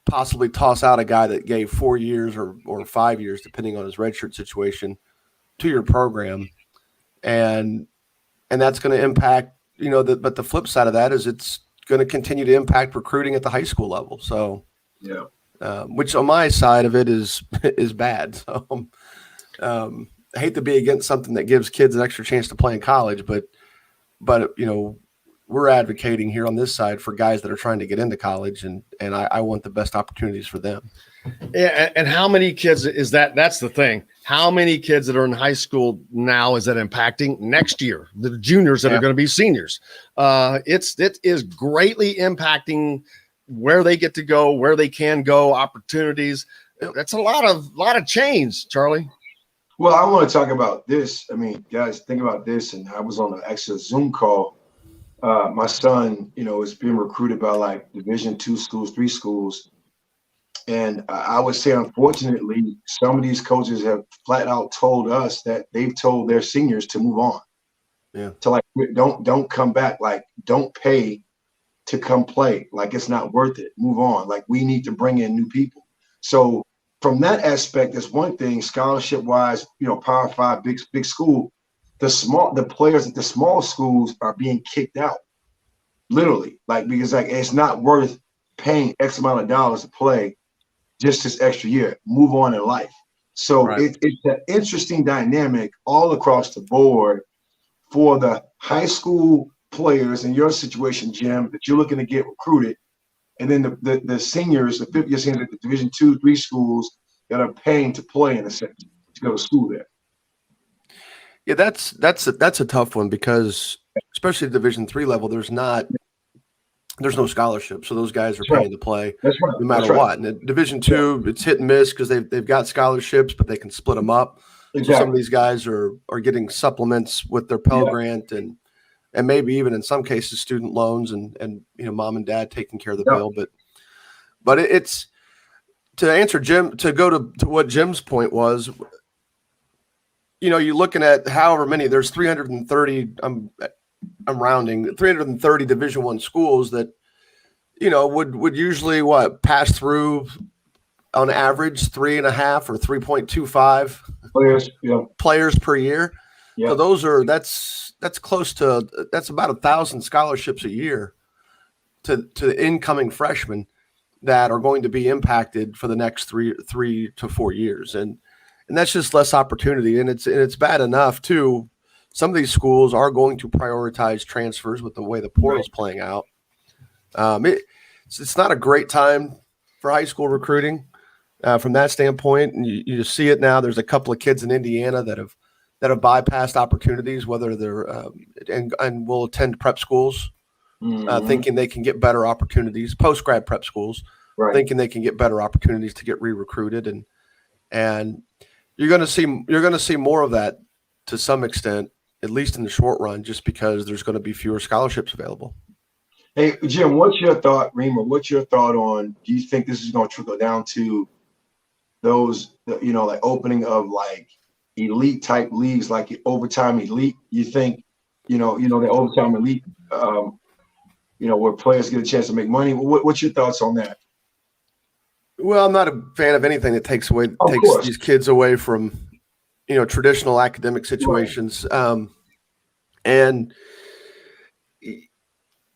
possibly toss out a guy that gave 4 years or 5 years, depending on his redshirt situation, to your program. And that's going to impact, but the flip side of that is it's going to continue to impact recruiting at the high school level. So, which on my side of it is bad. So, I hate to be against something that gives kids an extra chance to play in college, but we're advocating here on this side for guys that are trying to get into college, and I want the best opportunities for them. Yeah, and how many kids is that? That's the thing. How many kids that are in high school now is that impacting next year? The juniors that are going to be seniors. It is greatly impacting where they get to go, where they can go, opportunities. That's a lot of change, Charlie. Well, I want to talk about this. I mean, guys, think about this. And I was on an actual Zoom call. My son, is being recruited by like Division II schools, 3 schools. And I would say, unfortunately, some of these coaches have flat out told us that they've told their seniors to move on. Yeah. To like, don't come back. Like, don't pay to come play. Like, it's not worth it. Move on. Like, we need to bring in new people. So from that aspect, that's one thing. Scholarship wise, Power 5, big school. The players at the small schools are being kicked out, literally. Like, because like it's not worth paying X amount of dollars to play just this extra year. Move on in life. So it's an interesting dynamic all across the board for the high school players in your situation, Jim, that you're looking to get recruited. And then the seniors, the 50 year seniors at the Division II, 3 schools that are paying to play in a sense, to go to school there. Yeah, that's a tough one because especially at Division III level, there's no scholarship, so those guys are paying to play no matter what. And at Division II, it's hit and miss because they've got scholarships, but they can split them up. Exactly. So some of these guys are getting supplements with their Pell Grant and maybe even in some cases student loans and mom and dad taking care of the bill. But it's to answer Jim, to go to what Jim's point was. You're looking at however many, there's 330, I'm rounding, 330 Division I schools that, would usually pass through on average 3.5 or 3.25 players per year. Yeah. So that's close to, that's about 1,000 scholarships a year to incoming freshmen that are going to be impacted for the next 3 to 4 years. And that's just less opportunity. And it's bad enough too. Some of these schools are going to prioritize transfers with the way the portal's playing out. It's not a great time for high school recruiting from that standpoint. And you just see it now. There's a couple of kids in Indiana that have bypassed opportunities, whether they're and will attend prep schools thinking they can get better opportunities, post-grad prep schools, thinking they can get better opportunities to get re-recruited, and you're going to see more of that to some extent, at least in the short run, just because there's going to be fewer scholarships available. Hey, Jim, what's your thought, Reamer? What's your thought on, do you think this is going to trickle down to those, like opening of like elite type leagues, like overtime elite? You think, the overtime elite, where players get a chance to make money? What's your thoughts on that? Well, I'm not a fan of anything that takes these kids away from, traditional academic situations. And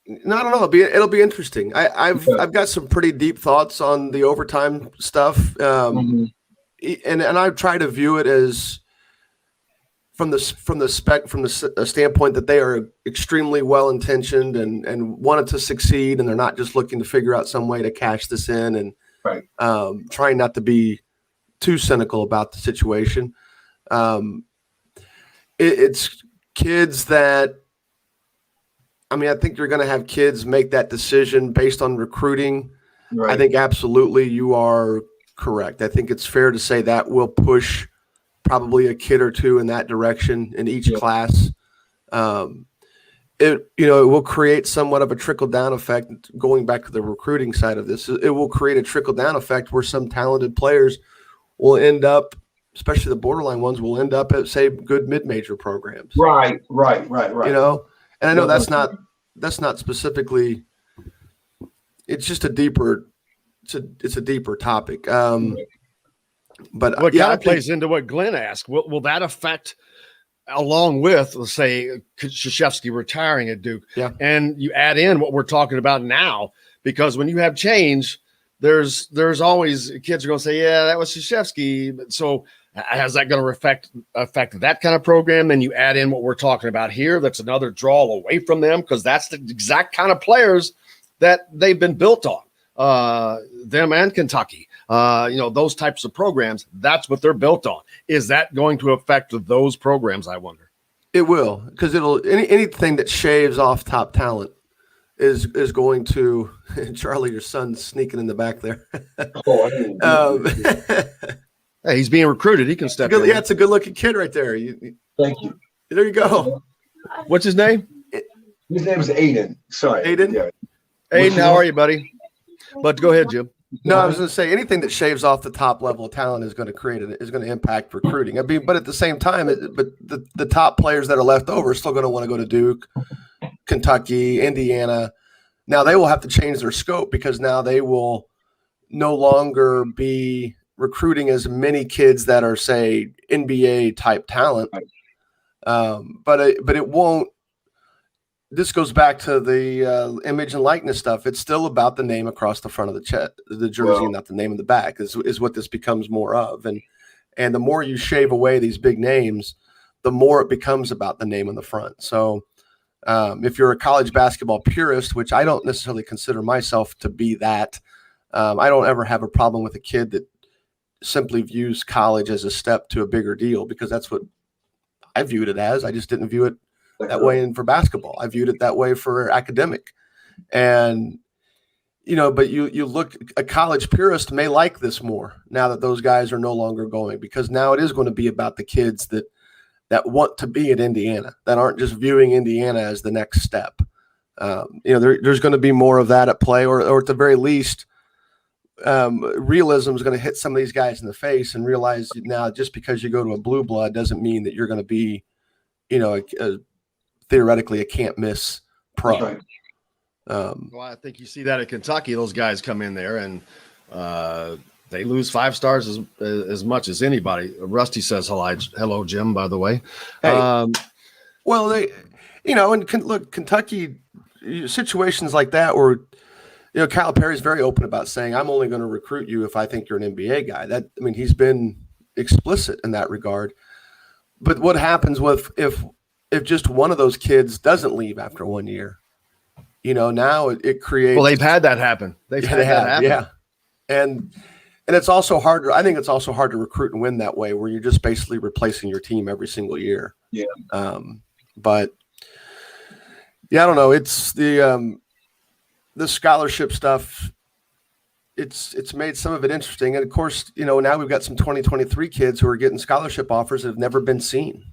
I don't know. It'll be interesting. I've got some pretty deep thoughts on the overtime stuff, and I try to view it as from the standpoint that they are extremely well intentioned and wanted to succeed, and they're not just looking to figure out some way to cash this in, and trying not to be too cynical about the situation. It's kids that. I mean, I think you're going to have kids make that decision based on recruiting. Right. I think absolutely you are correct. I think it's fair to say that will push probably a kid or two in that direction in each class. It will create somewhat of a trickle-down effect. Going back to the recruiting side of this, it will create a trickle-down effect where some talented players will end up, especially the borderline ones, will end up at, say, good mid-major programs. Right. And I know that's not specifically. It's just a deeper. It's a deeper topic. But what kind of plays into what Glenn asked? Will that affect, along with, let's say, Krzyzewski retiring at Duke? Yeah. And you add in what we're talking about now, because when you have change, there's always kids are going to say, yeah, that was Krzyzewski. So how's that going to affect that kind of program? Then you add in what we're talking about here. That's another draw away from them, because that's the exact kind of players that they've been built on. Them and Kentucky, those types of programs, that's what they're built on. Is that going to affect those programs, I wonder? It will, because anything that shaves off top talent is going to. Charlie, your son's sneaking in the back there. Hey, he's being recruited. He can step in. Yeah, it's a good-looking kid right there. Thank you. There you go. What's his name? His name is Aiden. Sorry. Aiden? Yeah. Aiden, how are you, buddy? But go ahead, Jim. No, I was going to say anything that shaves off the top level of talent is going to impact recruiting. I mean, but at the same time, the top players that are left over are still going to want to go to Duke, Kentucky, Indiana. Now they will have to change their scope, because now they will no longer be recruiting as many kids that are, say, NBA type talent. But it won't. This goes back to the image and likeness stuff. It's still about the name across the front of the jersey, and not the name in the back is what this becomes more of. And the more you shave away these big names, the more it becomes about the name on the front. So if you're a college basketball purist, which I don't necessarily consider myself to be that, I don't ever have a problem with a kid that simply views college as a step to a bigger deal, because that's what I viewed it as. I just didn't view it that way for basketball. I viewed it that way for academic. And, but you look, a college purist may like this more now that those guys are no longer going, because now it is going to be about the kids that want to be at Indiana, that aren't just viewing Indiana as the next step. There's going to be more of that at play, or at the very least, realism is going to hit some of these guys in the face and realize now, just because you go to a blue blood doesn't mean that you're going to be, theoretically a can't miss pro. Right. Well, I think you see that at Kentucky. Those guys come in there and they lose 5 stars as much as anybody. Rusty says hello, Jim, by the way. Hey, well, they, and look, Kentucky situations like that where, Calipari's very open about saying, I'm only going to recruit you if I think you're an NBA guy. He's been explicit in that regard. But what happens if just one of those kids doesn't leave after 1 year? Now it creates. Well, they've had that happen. They've had that happen. Yeah. And it's also hard. I think it's also hard to recruit and win that way, where you're just basically replacing your team every single year. Yeah. But Yeah, I don't know. It's the scholarship stuff. It's made some of it interesting. And of course, now we've got some 2023 kids who are getting scholarship offers that have never been seen,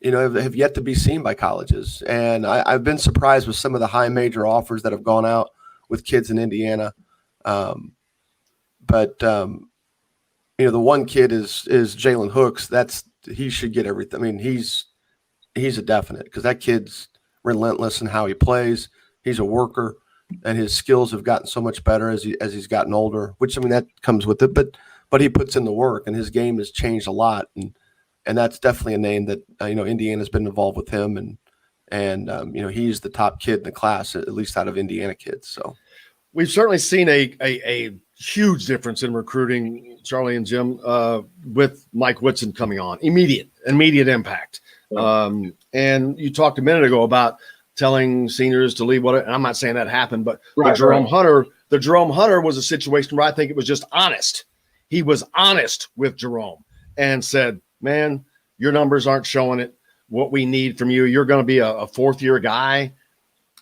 have yet to be seen by colleges. And I've been surprised with some of the high major offers that have gone out with kids in Indiana. But the one kid is Jalen Hooks. He should get everything. I mean, he's a definite, because that kid's relentless in how he plays. He's a worker, and his skills have gotten so much better as he's gotten older, which, I mean, that comes with it, but he puts in the work, and his game has changed a lot. And that's definitely a name that, Indiana's been involved with him, and he's the top kid in the class, at least out of Indiana kids. So we've certainly seen a huge difference in recruiting, Charlie and Jim, with Mike Whitson coming on. Immediate impact. And you talked a minute ago about telling seniors to leave. And I'm not saying that happened, but the Jerome Hunter was a situation where I think it was just honest. He was honest with Jerome and said, man, your numbers aren't showing it. What we need from you, you're going to be a fourth-year guy.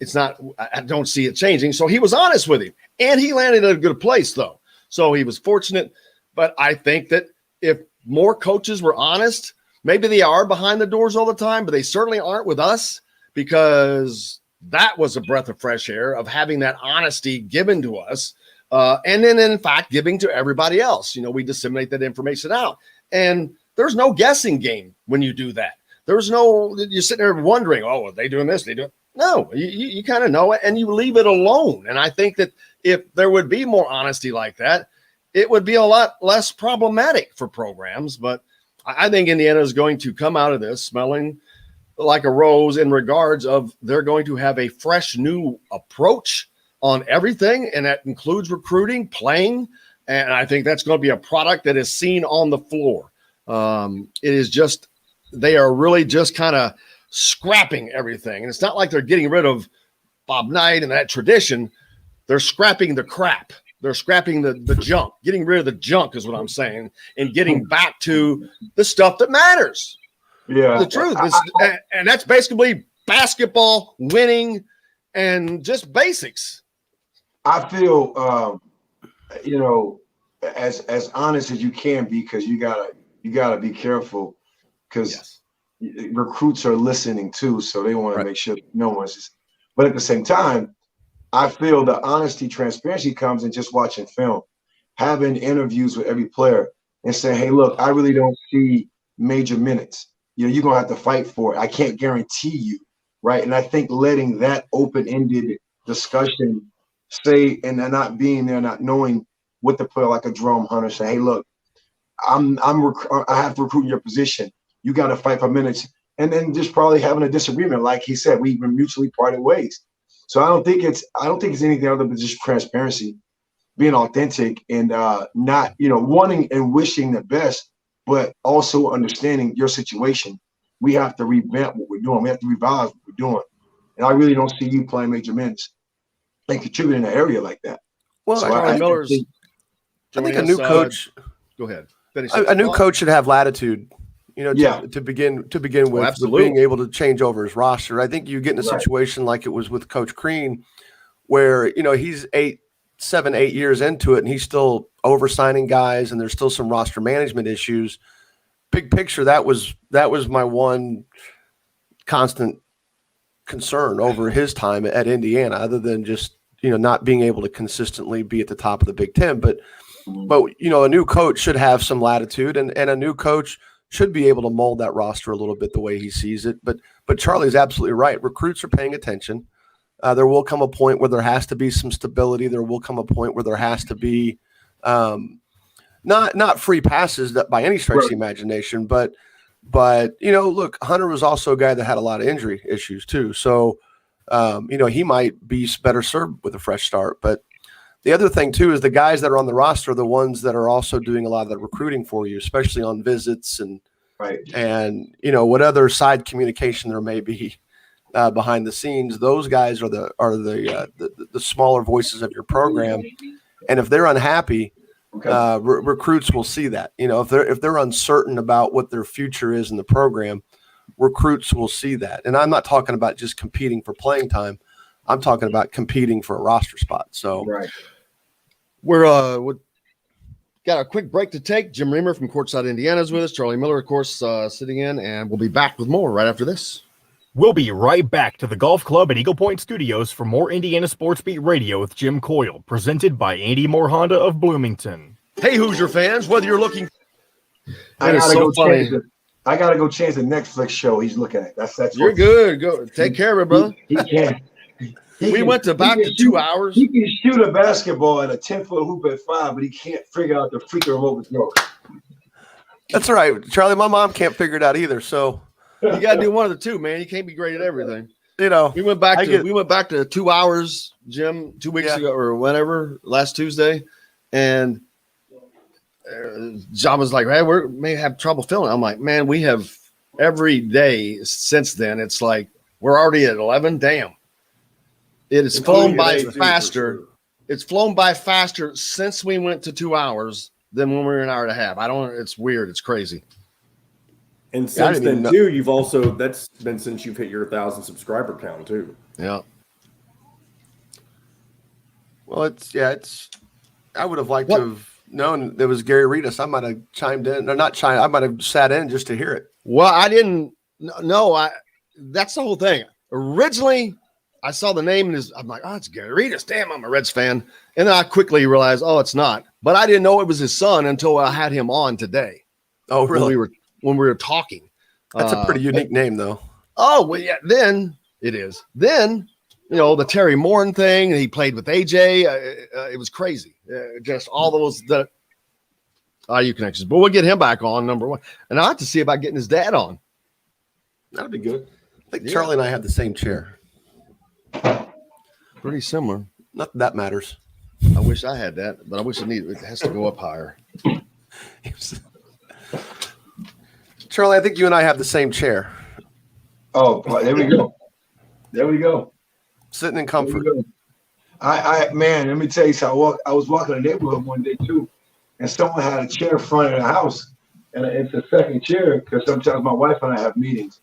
It's not, I don't see it changing. So he was honest with him, and he landed at a good place, though. So he was fortunate. But I think that if more coaches were honest, maybe they are behind the doors all the time, but they certainly aren't with us, because that was a breath of fresh air of having that honesty given to us. And then, in fact, giving to everybody else. We disseminate that information out. And there's no guessing game when you do that. There's no, you're sitting there wondering, oh, are they doing this? They do it. No, you kind of know it, and you leave it alone. And I think that if there would be more honesty like that, it would be a lot less problematic for programs. But I think Indiana is going to come out of this smelling like a rose in regards of they're going to have a fresh new approach on everything, and that includes recruiting, playing, and I think that's going to be a product that is seen on the floor. It is just, they are really just kind of scrapping everything, and it's not like they're getting rid of Bob Knight and that tradition. They're scrapping the crap. They're scrapping the junk, getting rid of the junk is what I'm saying, and getting back to the stuff that matters. Yeah, the truth is, and that's basically basketball, winning, and just basics. I feel, as honest as you can be, because you gotta be careful, because recruits are listening too, so they want to make sure no one's just. But at the same time, I feel the honesty, transparency comes in just watching film, having interviews with every player, and saying, "Hey, look, I really don't see major minutes. You're gonna have to fight for it. I can't guarantee you, right?" And I think letting that open-ended discussion say, and not being there, not knowing what the player like a Jerome Hunter say, "Hey, look, I have to recruit in your position. You got to fight for minutes," and then just probably having a disagreement, like he said, we mutually parted ways. So I don't think it's anything other than just transparency, being authentic, and not wanting and wishing the best, but also understanding your situation. We have to revamp what we're doing. We have to revise what we're doing. And I really don't see you playing major minutes and contributing in an area like that. Well, so I think a new coach. Go ahead. A new coach should have latitude, to begin with, absolutely, being able to change over his roster. I think you get in a situation like it was with Coach Crean, where he's 7, 8 years into it, and he's still oversigning guys, and there's still some roster management issues. Big picture, that was my one constant concern over his time at Indiana, other than just not being able to consistently be at the top of the Big Ten. But a new coach should have some latitude, and a new coach should be able to mold that roster a little bit the way he sees it. But Charlie's absolutely right. Recruits are paying attention. There will come a point where there has to be some stability. There will come a point where there has to be not free passes that by any stretch of the imagination, but look, Hunter was also a guy that had a lot of injury issues too. So he might be better served with a fresh start. But the other thing too is the guys that are on the roster are the ones that are also doing a lot of the recruiting for you, especially on visits and what other side communication there may be behind the scenes. Those guys are the smaller voices of your program, and if they're unhappy, recruits will see that. If they're uncertain about what their future is in the program, recruits will see that. And I'm not talking about just competing for playing time. I'm talking about competing for a roster spot. So we're got a quick break to take. Jim Reamer from Courtside, Indiana is with us. Charlie Miller, of course, sitting in, and we'll be back with more right after this. We'll be right back to the Golf Club at Eagle Point Studios for more Indiana Sports Beat Radio with Jim Coyle, presented by Andy Moore Honda of Bloomington. Hey, Hoosier fans, whether you're looking, I gotta go change the Netflix show he's looking at. That's you're good. Go take care of it, brother. He can't. We went to back to 2 hours. He can shoot a basketball at a 10-foot hoop at 5, but he can't figure out the freaking remote control. That's all right, Charlie. My mom can't figure it out either. So you got to do one of the two, man. You can't be great at everything. You know, we went back to 2 hours, Jim, 2 weeks ago or whenever, last Tuesday, and John was like, "Hey, we may have trouble filling." I'm like, "Man, we have every day since then. It's like we're already at 11. Damn, it has flown by faster. It's flown by faster since we went to 2 hours than when we were an hour and a half. I don't. It's weird. It's crazy." And since then, too, you've also that's been since you've hit your 1,000 subscriber count too. Yeah. Well, it's. I would have liked to have known there was Gary Redus. I might have chimed in, or not chimed. I might have sat in just to hear it. Well, I didn't. No, that's the whole thing. Originally, I saw the name and I'm like, "Oh, it's Gary Redus. Damn, I'm a Reds fan." And then I quickly realized, "Oh, it's not." But I didn't know it was his son until I had him on today. Oh, really? When we were talking. That's a pretty unique name, though. Oh, well, yeah. Then it is. Then, the Terry Morton thing, and he played with AJ. It was crazy. Just all those IU connections. But we'll get him back on, number one. And I have to see about getting his dad on. That'd be good. I think Charlie and I have the same chair. Pretty similar. Not that matters. I wish I had that, but I wish it has to go up higher. Charlie, I think you and I have the same chair. Oh, there we go. There we go. Sitting in comfort. Man, let me tell you something. I was walking the neighborhood one day too, and someone had a chair in front of the house, and it's a second chair because sometimes my wife and I have meetings.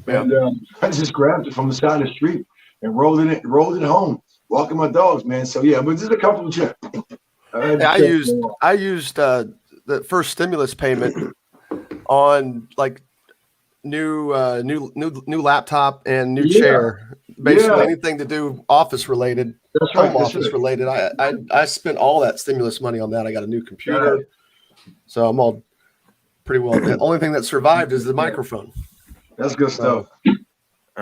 Yeah. And I just grabbed it from the side of the street and rolled it home, walking my dogs, man. So yeah, but this is a comfortable chair. I used the first stimulus payment on like new laptop and new chair, basically anything to do office related, office related. I spent all that stimulus money on that. I got a new computer, so I'm all pretty well. The only thing that survived is the microphone. That's good stuff. All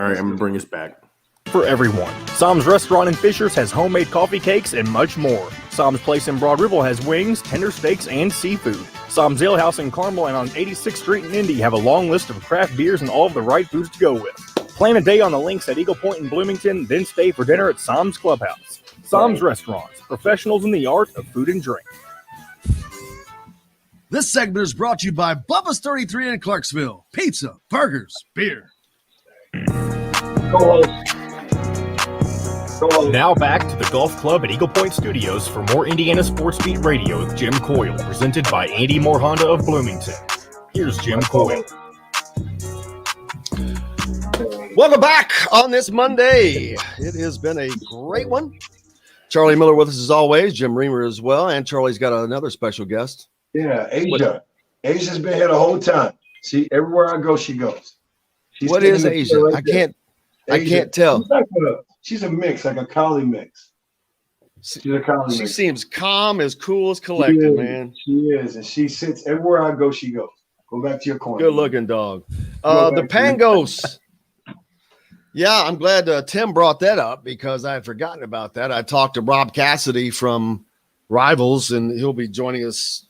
right, I'm gonna bring us back. For everyone, Sam's Restaurant in Fishers has homemade coffee cakes and much more. Sam's Place in Broad Ripple has wings, tender steaks, and seafood. Sam's Ale House in Carmel and on 86th Street in Indy have a long list of craft beers and all of the right foods to go with. Plan a day on the links at Eagle Point in Bloomington, then stay for dinner at Sam's Clubhouse. Sam's Restaurants, professionals in the art of food and drink. This segment is brought to you by Bubba's 33 in Clarksville. Pizza, burgers, beer. Now back to the Golf Club at Eagle Point Studios for more Indiana Sports Beat Radio with Jim Coyle, presented by Andy Moore Honda of Bloomington. Here's Jim Coyle. Welcome back on this Monday. It has been a great one. Charlie Miller with us as always, Jim Reamer as well, and Charlie's got another special guest. Yeah, Asia. Asia's been here the whole time. See, everywhere I go, she goes. What is Asia? Right I can't tell. She's a mix, like a collie mix. She's a collie mix. She seems calm, as cool as collected, man. She is, and she sits everywhere I go. She goes. Go back to your corner. Good looking dog. The Pangos. Yeah, I'm glad Tim brought that up because I had forgotten about that. I talked to Rob Cassidy from Rivals, and he'll be joining us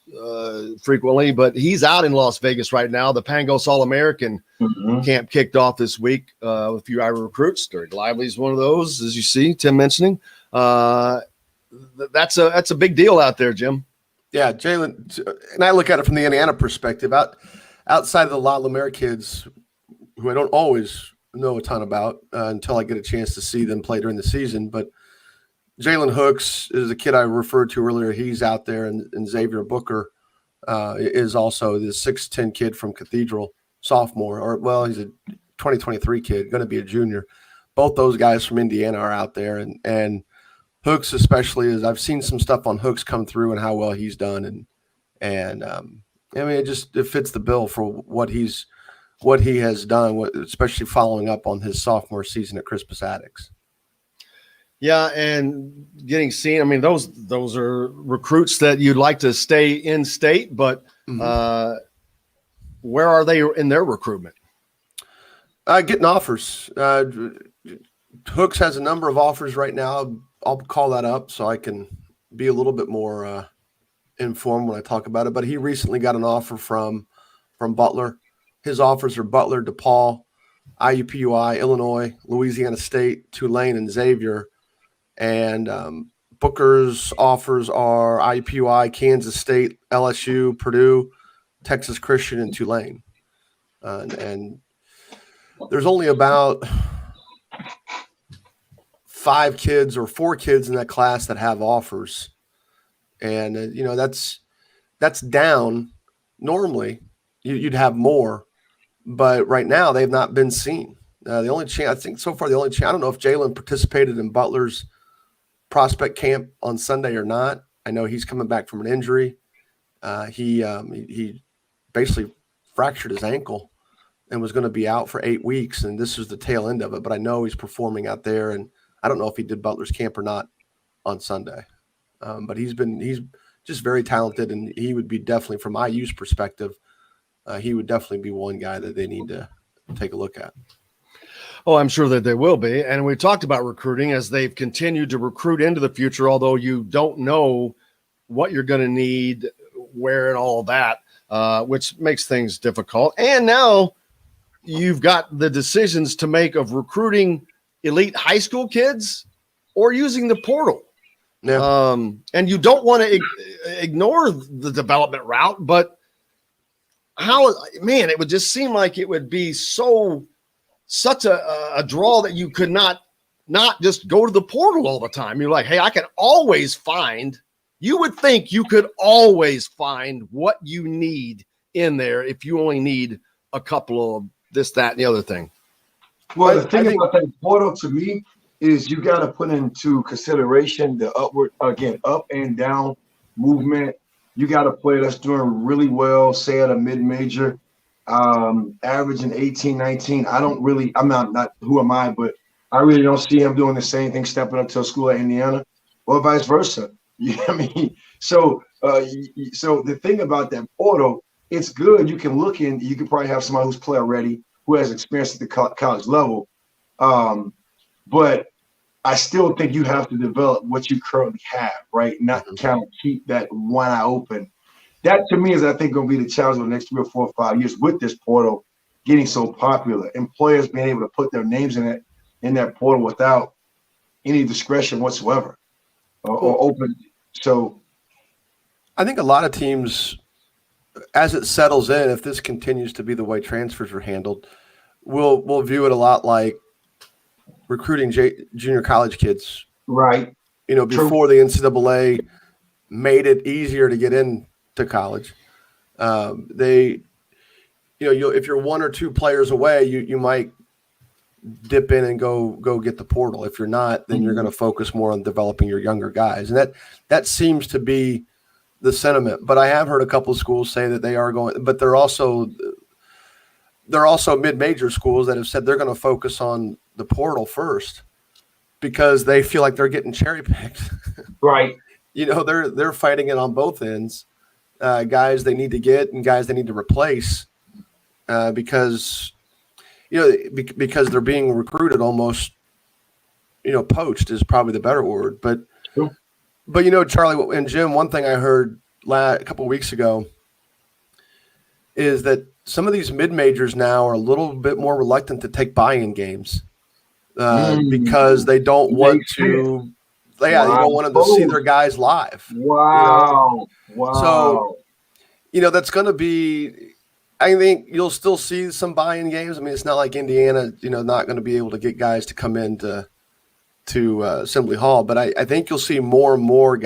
frequently, but he's out in Las Vegas right now. The Pangos All-American camp kicked off this week with a few Iowa recruits. Derek Lively's one of those, as you see Tim mentioning. That's a big deal out there, Jim. Yeah, Jalen, and I look at it from the Indiana perspective. Outside of the La Lumiere kids, who I don't always know a ton about until I get a chance to see them play during the season, but Jalen Hooks is a kid I referred to earlier. He's out there, and Xavier Booker is also the 6'10" kid from Cathedral, sophomore. He's a 2023 kid, going to be a junior. Both those guys from Indiana are out there, and Hooks especially, as I've seen some stuff on Hooks come through and how well he's done, and I mean it fits the bill for what he has done, especially following up on his sophomore season at Crispus Attucks. Yeah, and getting seen. I mean, those are recruits that you'd like to stay in state, but where are they in their recruitment? Getting offers. Hooks has a number of offers right now. I'll call that up so I can be a little bit more informed when I talk about it. But he recently got an offer from Butler. His offers are Butler, DePaul, IUPUI, Illinois, Louisiana State, Tulane, and Xavier. And Booker's offers are IUPUI, Kansas State, LSU, Purdue, Texas Christian, and Tulane. And there's only about 5 kids or 4 kids in that class that have offers. And, that's down. Normally, you'd have more. But right now, they've not been seen. The only chance, I think so far, I don't know if Jalen participated in Butler's prospect camp on Sunday or not. I know he's coming back from an injury. He basically fractured his ankle and was going to be out for 8 weeks, and this is the tail end of it. But I know he's performing out there, and I don't know if he did Butler's camp or not on Sunday. But he's just very talented, and he would be definitely, from IU's perspective, he would definitely be one guy that they need to take a look at. Oh, I'm sure that they will be. And we talked about recruiting as they've continued to recruit into the future, although you don't know what you're going to need, where, and all that, which makes things difficult. And now you've got the decisions to make of recruiting elite high school kids or using the portal. Yeah. And you don't want to ignore the development route, but it would just seem like it would be such a draw that you could not just go to the portal all the time. You're like, hey, I can always find. You would think you could always find what you need in there if you only need a couple of this, that, and the other thing. Well, the thing about that portal to me is you got to put into consideration the up and down movement. You got a player that's doing really well, say at a mid-major, averaging 18, 19. I'm not who am I, but I really don't see him doing the same thing, stepping up to a school at Indiana, or vice versa. You know what I mean? So the thing about that portal, it's good. You can look in. You can probably have somebody who's player ready, who has experience at the college level. But I still think you have to develop what you currently have, right? Not kind of keep that one eye open. That to me is, I think, going to be the challenge of the next 3 or 4 or 5 years with this portal getting so popular and players being able to put their names in that portal without any discretion whatsoever or open. So I think a lot of teams, as it settles in, if this continues to be the way transfers are handled, we'll view it a lot like recruiting junior college kids. Right. Before the NCAA made it easier to get into college. If you're 1 or 2 players away, you might dip in and go get the portal. If you're not, then you're going to focus more on developing your younger guys. And that seems to be the sentiment. But I have heard a couple of schools say that they are going, but they're also mid-major schools that have said they're going to focus on the portal first because they feel like they're getting cherry picked. Right. They're fighting it on both ends. Guys they need to get and guys they need to replace because they're being recruited almost, poached is probably the better word. But Charlie and Jim, one thing I heard a couple of weeks ago is that some of these mid-majors now are a little bit more reluctant to take buy-in games because they don't want to. They don't want them to see their guys live. Wow. So, that's going to be. I think you'll still see some buy-in games. I mean, it's not like Indiana, not going to be able to get guys to come into Assembly Hall, but I think you'll see more and more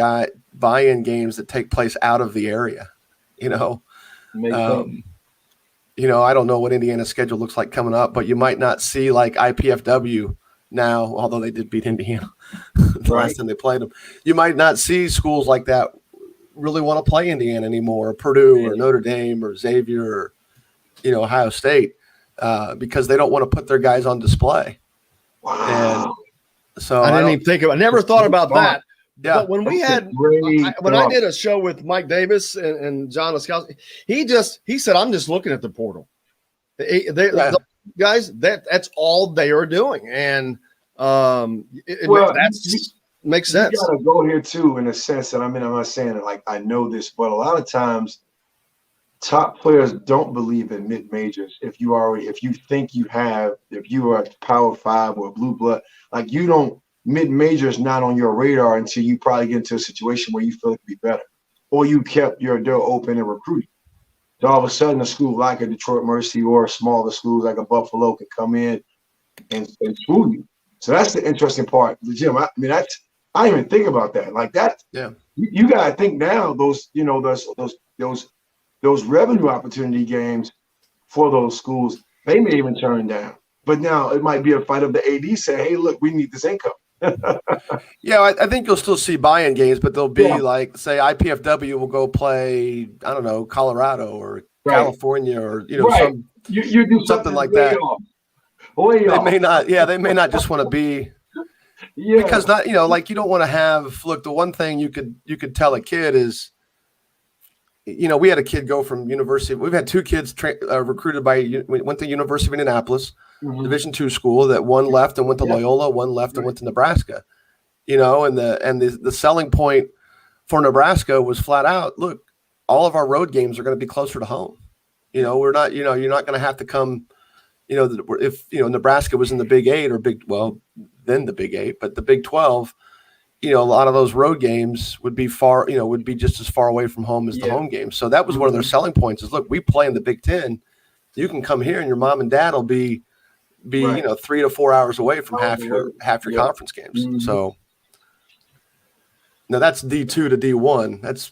buy-in games that take place out of the area. I don't know what Indiana's schedule looks like coming up, but you might not see like IPFW now, although they did beat Indiana the last time they played them. You might not see schools like that really want to play Indiana anymore, or Purdue or Notre Dame or Xavier or, Ohio State, because they don't want to put their guys on display. Wow. And so I didn't even think of it. I never thought about that. Yeah. But when we had when I did a show with Mike Davis and John Laskowski, he said, I'm just looking at the portal. The guys, that's all they are doing. And that's makes sense. You gotta go here too, in a sense that I'm not saying it like I know this, but a lot of times top players don't believe in mid majors. If you are a Power 5 or a blue blood, like mid major is not on your radar until you probably get into a situation where you feel it could be better, or you kept your door open and recruiting. So all of a sudden, a school like a Detroit Mercy or smaller schools like a Buffalo can come in and school you. So that's the interesting part. Jim, I didn't even think about that. Like that. Yeah. You gotta think now. Those revenue opportunity games for those schools, they may even turn down. But now it might be a fight of the AD saying, "Hey, look, we need this income." Yeah, I think you'll still see buy-in games, but they'll be like, say, IPFW will go play, I don't know, Colorado or California or you do something like that. They may not. Yeah, they may not just want to be. Yeah. Because you don't want to have. Look, the one thing you could tell a kid is, we had a kid go from university. We've had two kids recruited went to University of Indianapolis, Division II school. That one left and went to Loyola, one left and went to Nebraska. And the selling point for Nebraska was flat out. Look, all of our road games are going to be closer to home. We're not. You're not going to have to come. If Nebraska was in the Big 8 or then the Big 8, but the Big 12. A lot of those road games would be would be just as far away from home as the home games. So that was one of their selling points is, look, we play in the Big 10. You can come here and your mom and dad will be 3 to 4 hours away from half your conference games. Mm-hmm. So now that's D2 to D1. That's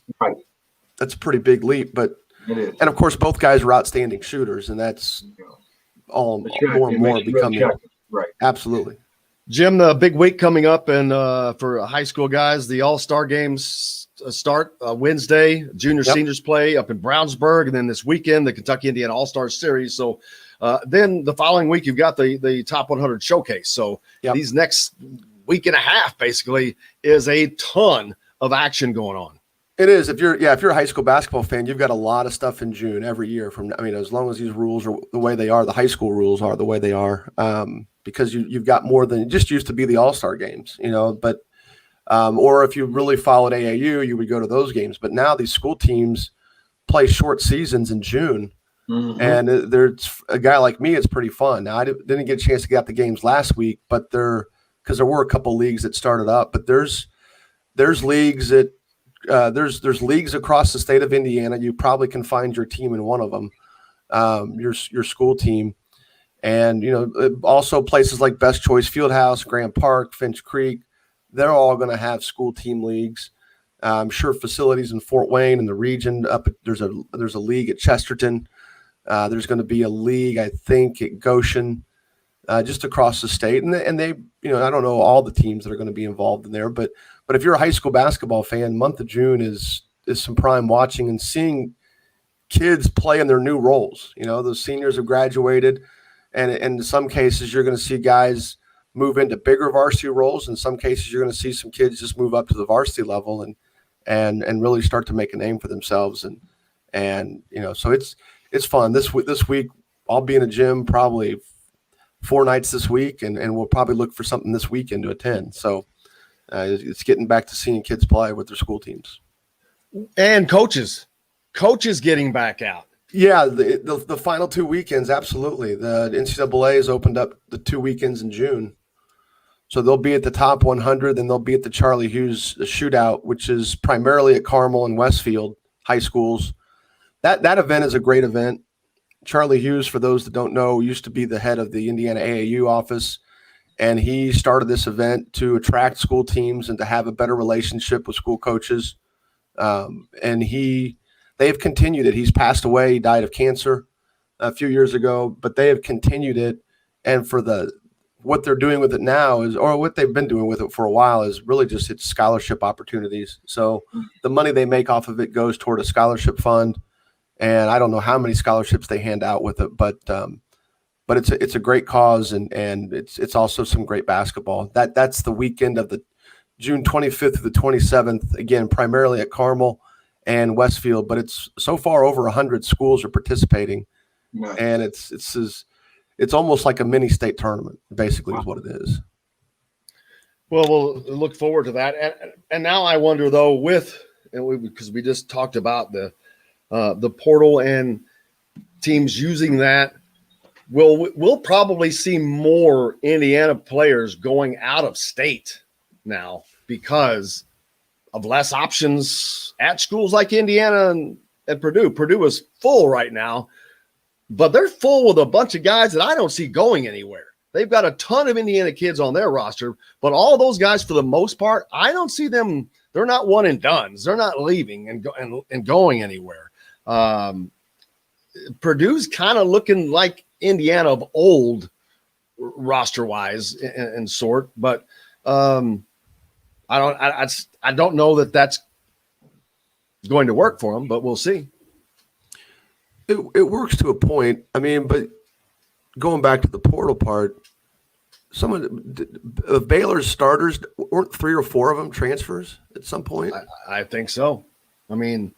a pretty big leap, but and of course both guys are outstanding shooters, and that's all more and more becoming absolutely. Jim, the big week coming up, and for high school guys, the All-Star games start Wednesday. Seniors play up in Brownsburg, and then this weekend, the Kentucky Indiana All-Star Series. So then the following week, you've got the Top 100 Showcase. So these next week and a half, basically, is a ton of action going on. It is. If you're a high school basketball fan, you've got a lot of stuff in June every year. As long as these rules are the way they are, the high school rules are the way they are. Because you've got more than it just used to be the All-Star games, but or if you really followed AAU, you would go to those games. But now these school teams play short seasons in June, and there's a guy like me, it's pretty fun. Now I didn't get a chance to get the games last week, but because there were a couple leagues that started up, but there's leagues that there's leagues across the state of Indiana. You probably can find your team in one of them, your school team. And, also places like Best Choice Fieldhouse, Grant Park, Finch Creek, they're all going to have school team leagues. I'm sure facilities in Fort Wayne and the region there's a league at Chesterton. There's going to be a league, I think, at Goshen, just across the state. And they, I don't know all the teams that are going to be involved in there, but if you're a high school basketball fan, month of June is some prime watching and seeing kids play in their new roles. Those seniors have graduated. And in some cases, you're going to see guys move into bigger varsity roles. In some cases, you're going to see some kids just move up to the varsity level and really start to make a name for themselves. And so it's fun. This week, I'll be in a gym probably 4 nights this week, and we'll probably look for something this weekend to attend. So it's getting back to seeing kids play with their school teams. And coaches getting back out. Yeah, the final 2 weekends, absolutely. The NCAA has opened up the 2 weekends in June. So they'll be at the Top 100, then they'll be at the Charlie Hughes Shootout, which is primarily at Carmel and Westfield high schools. That event is a great event. Charlie Hughes, for those that don't know, used to be the head of the Indiana AAU office, and he started this event to attract school teams and to have a better relationship with school coaches. And they've continued it. He's passed away. He died of cancer. a few years ago, but they have continued it. And for what they're doing with it now or what they've been doing with it for a while is really just its scholarship opportunities. So the money they make off of it goes toward a scholarship fund. And I don't know how many scholarships they hand out with it, but it's a great cause, and it's also some great basketball. That's the weekend of the June 25th to the 27th, again, primarily at Carmel and Westfield, but it's so far over 100 schools are participating. Nice. And it's almost like a mini state tournament, basically, is what it is. Well, we'll look forward to that. And now I wonder, though, because we just talked about the portal and teams using that, we'll probably see more Indiana players going out of state now because of less options at schools like Indiana and Purdue. Purdue is full right now, but they're full with a bunch of guys that I don't see going anywhere. They've got a ton of Indiana kids on their roster, but all those guys, for the most part, I don't see them. They're not one and dones. They're not leaving and going anywhere. Purdue's kind of looking like Indiana of old roster wise and sort, but I don't know that that's going to work for them, but we'll see. It works to a point. I mean, but going back to the portal part, some of Baylor's starters, weren't 3 or 4 of them transfers at some point? I think so. I mean,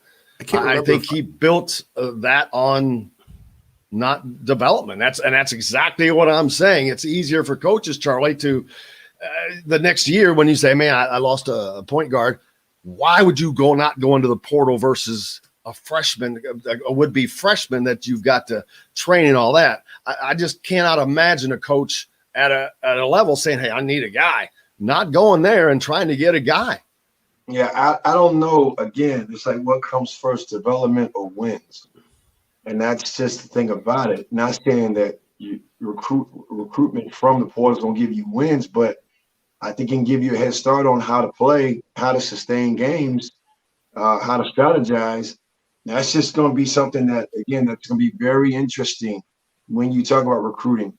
I think he built that on not development. That's exactly what I'm saying. It's easier for coaches, Charlie, to the next year when you say, man, I lost a point guard. Why would you not go into the portal versus a freshman, a would-be freshman that you've got to train and all that? I just cannot imagine a coach at a level saying, hey, I need a guy, not going there and trying to get a guy. Yeah, I don't know. Again, it's like what comes first, development or wins? And that's just the thing about it. Not saying that recruitment from the portal is going to give you wins, but I think it can give you a head start on how to play, how to sustain games, how to strategize. That's just going to be something that, again, that's going to be very interesting when you talk about recruiting.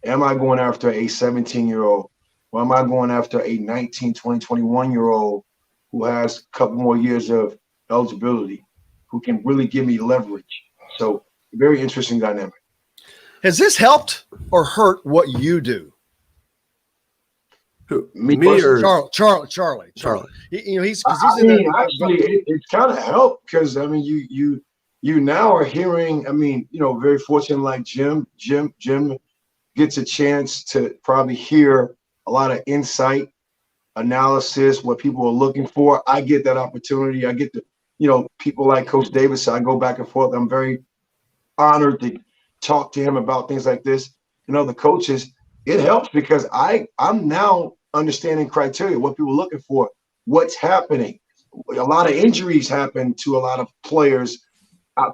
Am I going after a 17-year-old, or am I going after a 19, 20, 21-year-old who has a couple more years of eligibility, who can really give me leverage? So very interesting dynamic. Has this helped or hurt what you do? Me or Charlie? He's actually, it's kind of helped because I mean, you now are hearing. I mean, very fortunate like Jim gets a chance to probably hear a lot of insight, analysis, what people are looking for. I get that opportunity. I get to, people like Coach Davis. I go back and forth. I'm very honored to talk to him about things like this. The coaches, it helps because I'm now understanding criteria, what people are looking for, what's happening. A lot of injuries happened to a lot of players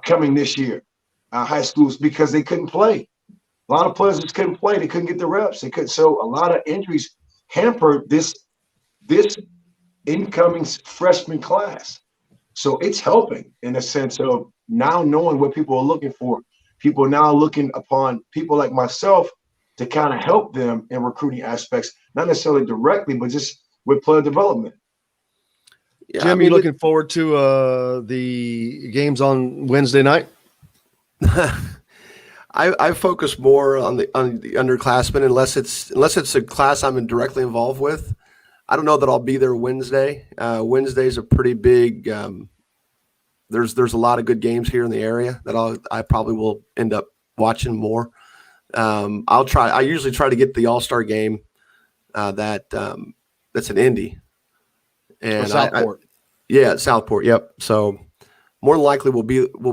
coming this year, high schools, because they couldn't play. A lot of players just couldn't play. They couldn't get the reps. So a lot of injuries hampered this incoming freshman class. So it's helping in a sense of now knowing what people are looking for. People are now looking upon people like myself to kind of help them in recruiting aspects, not necessarily directly, but just with player development. Yeah, Jim, you looking forward to the games on Wednesday night? I focus more on the underclassmen unless it's a class I'm directly involved with. I don't know that I'll be there Wednesday. Wednesday's a pretty big. There's a lot of good games here in the area that I probably will end up watching more. I usually try to get the All-Star game that's in Indy. And Southport. Southport. Yep. So more than likely we'll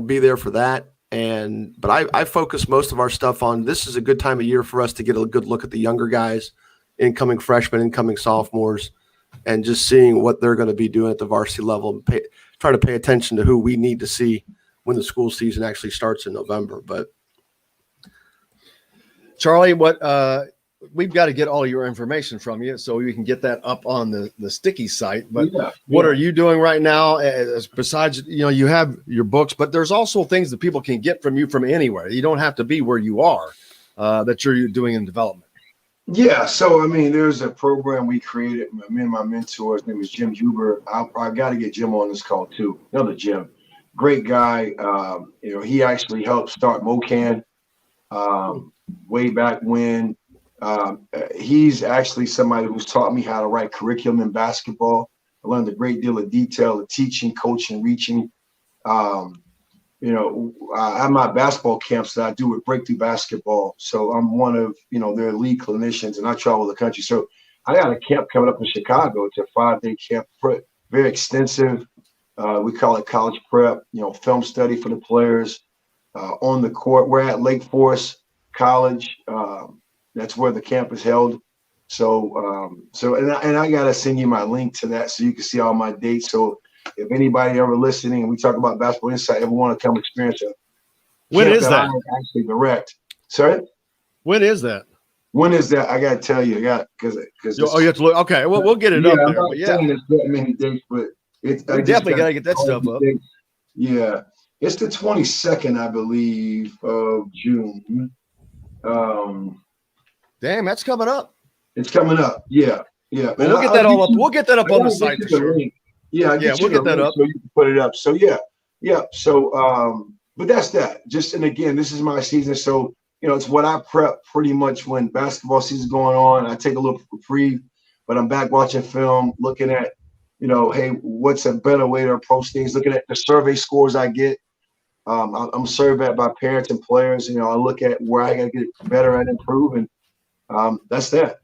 be there for that. But I focus most of our stuff on, this is a good time of year for us to get a good look at the younger guys, incoming freshmen, incoming sophomores, and just seeing what they're going to be doing at the varsity level and try to pay attention to who we need to see when the school season actually starts in November. But Charlie, what we've got to get all your information from you so we can get that up on the sticky site. But Yeah, what yeah. are you doing right now? Besides, you have your books, but there's also things that people can get from you from anywhere. You don't have to be where you are that you're doing in development. Yeah, so I mean, there's a program we created. Me and my mentor, his name is Jim Huber. I got to get Jim on this call too. Another Jim, great guy. He actually helped start MoCan way back when. He's actually somebody who's taught me how to write curriculum in basketball. I learned a great deal of detail of teaching, coaching, reaching. I have my basketball camps that I do with Breakthrough Basketball. So I'm one of, their lead clinicians, and I travel the country. So I got a camp coming up in Chicago. It's a 5-day camp, very extensive. We call it college prep, film study for the players on the court. We're at Lake Forest College. That's where the camp is held. So I got to send you my link to that so you can see all my dates. So if anybody ever listening and we talk about Basketball Insight, ever want to come experience it. When is that? I actually direct. Sorry? When is that? When is that? I got to tell you. Because you have to look. Okay, well, we'll get it up there. I'm not saying it's that many dates, but it's we definitely got to get that stuff up. Dates. Yeah. It's the 22nd, I believe, of June. Damn, that's coming up. It's coming up. Yeah. Well, we'll get that all up. We'll get that up on the site for sure. Yeah, we'll get that up so you can put it up. So yeah. So but that's that. And again, this is my season. So it's what I prep pretty much when basketball season's going on. I take a little reprieve, but I'm back watching film, looking at, hey, what's a better way to approach things? Looking at the survey scores I get. I'm surveyed by parents and players. I look at where I got to get better and improve, and that's that.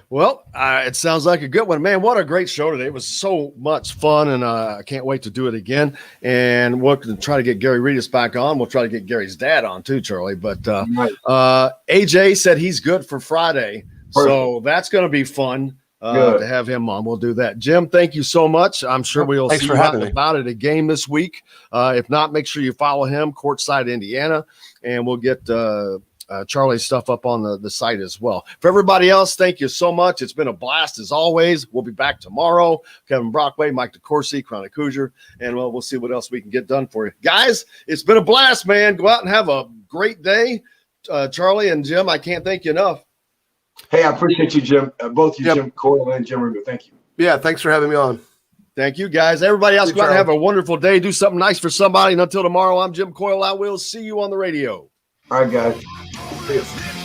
Well, it sounds like a good one, man. What a great show today. It was so much fun, and I can't wait to do it again. And we'll try to get Gary Redus back on. We'll try to get Gary's dad on too, Charlie. But AJ said he's good for Friday. Perfect. So that's going to be fun to have him on. We'll do that. Jim, thank you so much. I'm sure we'll see you out about at a game this week. If not, make sure you follow him, Courtside Indiana, and we'll get Charlie's stuff up on the site as well. For everybody else, thank you so much. It's been a blast as always. We'll be back tomorrow. Kevin Brockway, Mike DeCourcy, Chronic Hoosier, and we'll see what else we can get done for you. Guys, it's been a blast, man. Go out and have a great day. Charlie and Jim, I can't thank you enough. Hey, I appreciate you, Jim. Both you, Jim Coyle and Jim Rubio. Thank you. Yeah, thanks for having me on. Thank you, guys. Everybody else, go out and have a wonderful day. Do something nice for somebody. And until tomorrow, I'm Jim Coyle. I will see you on the radio. All right, guys. See you.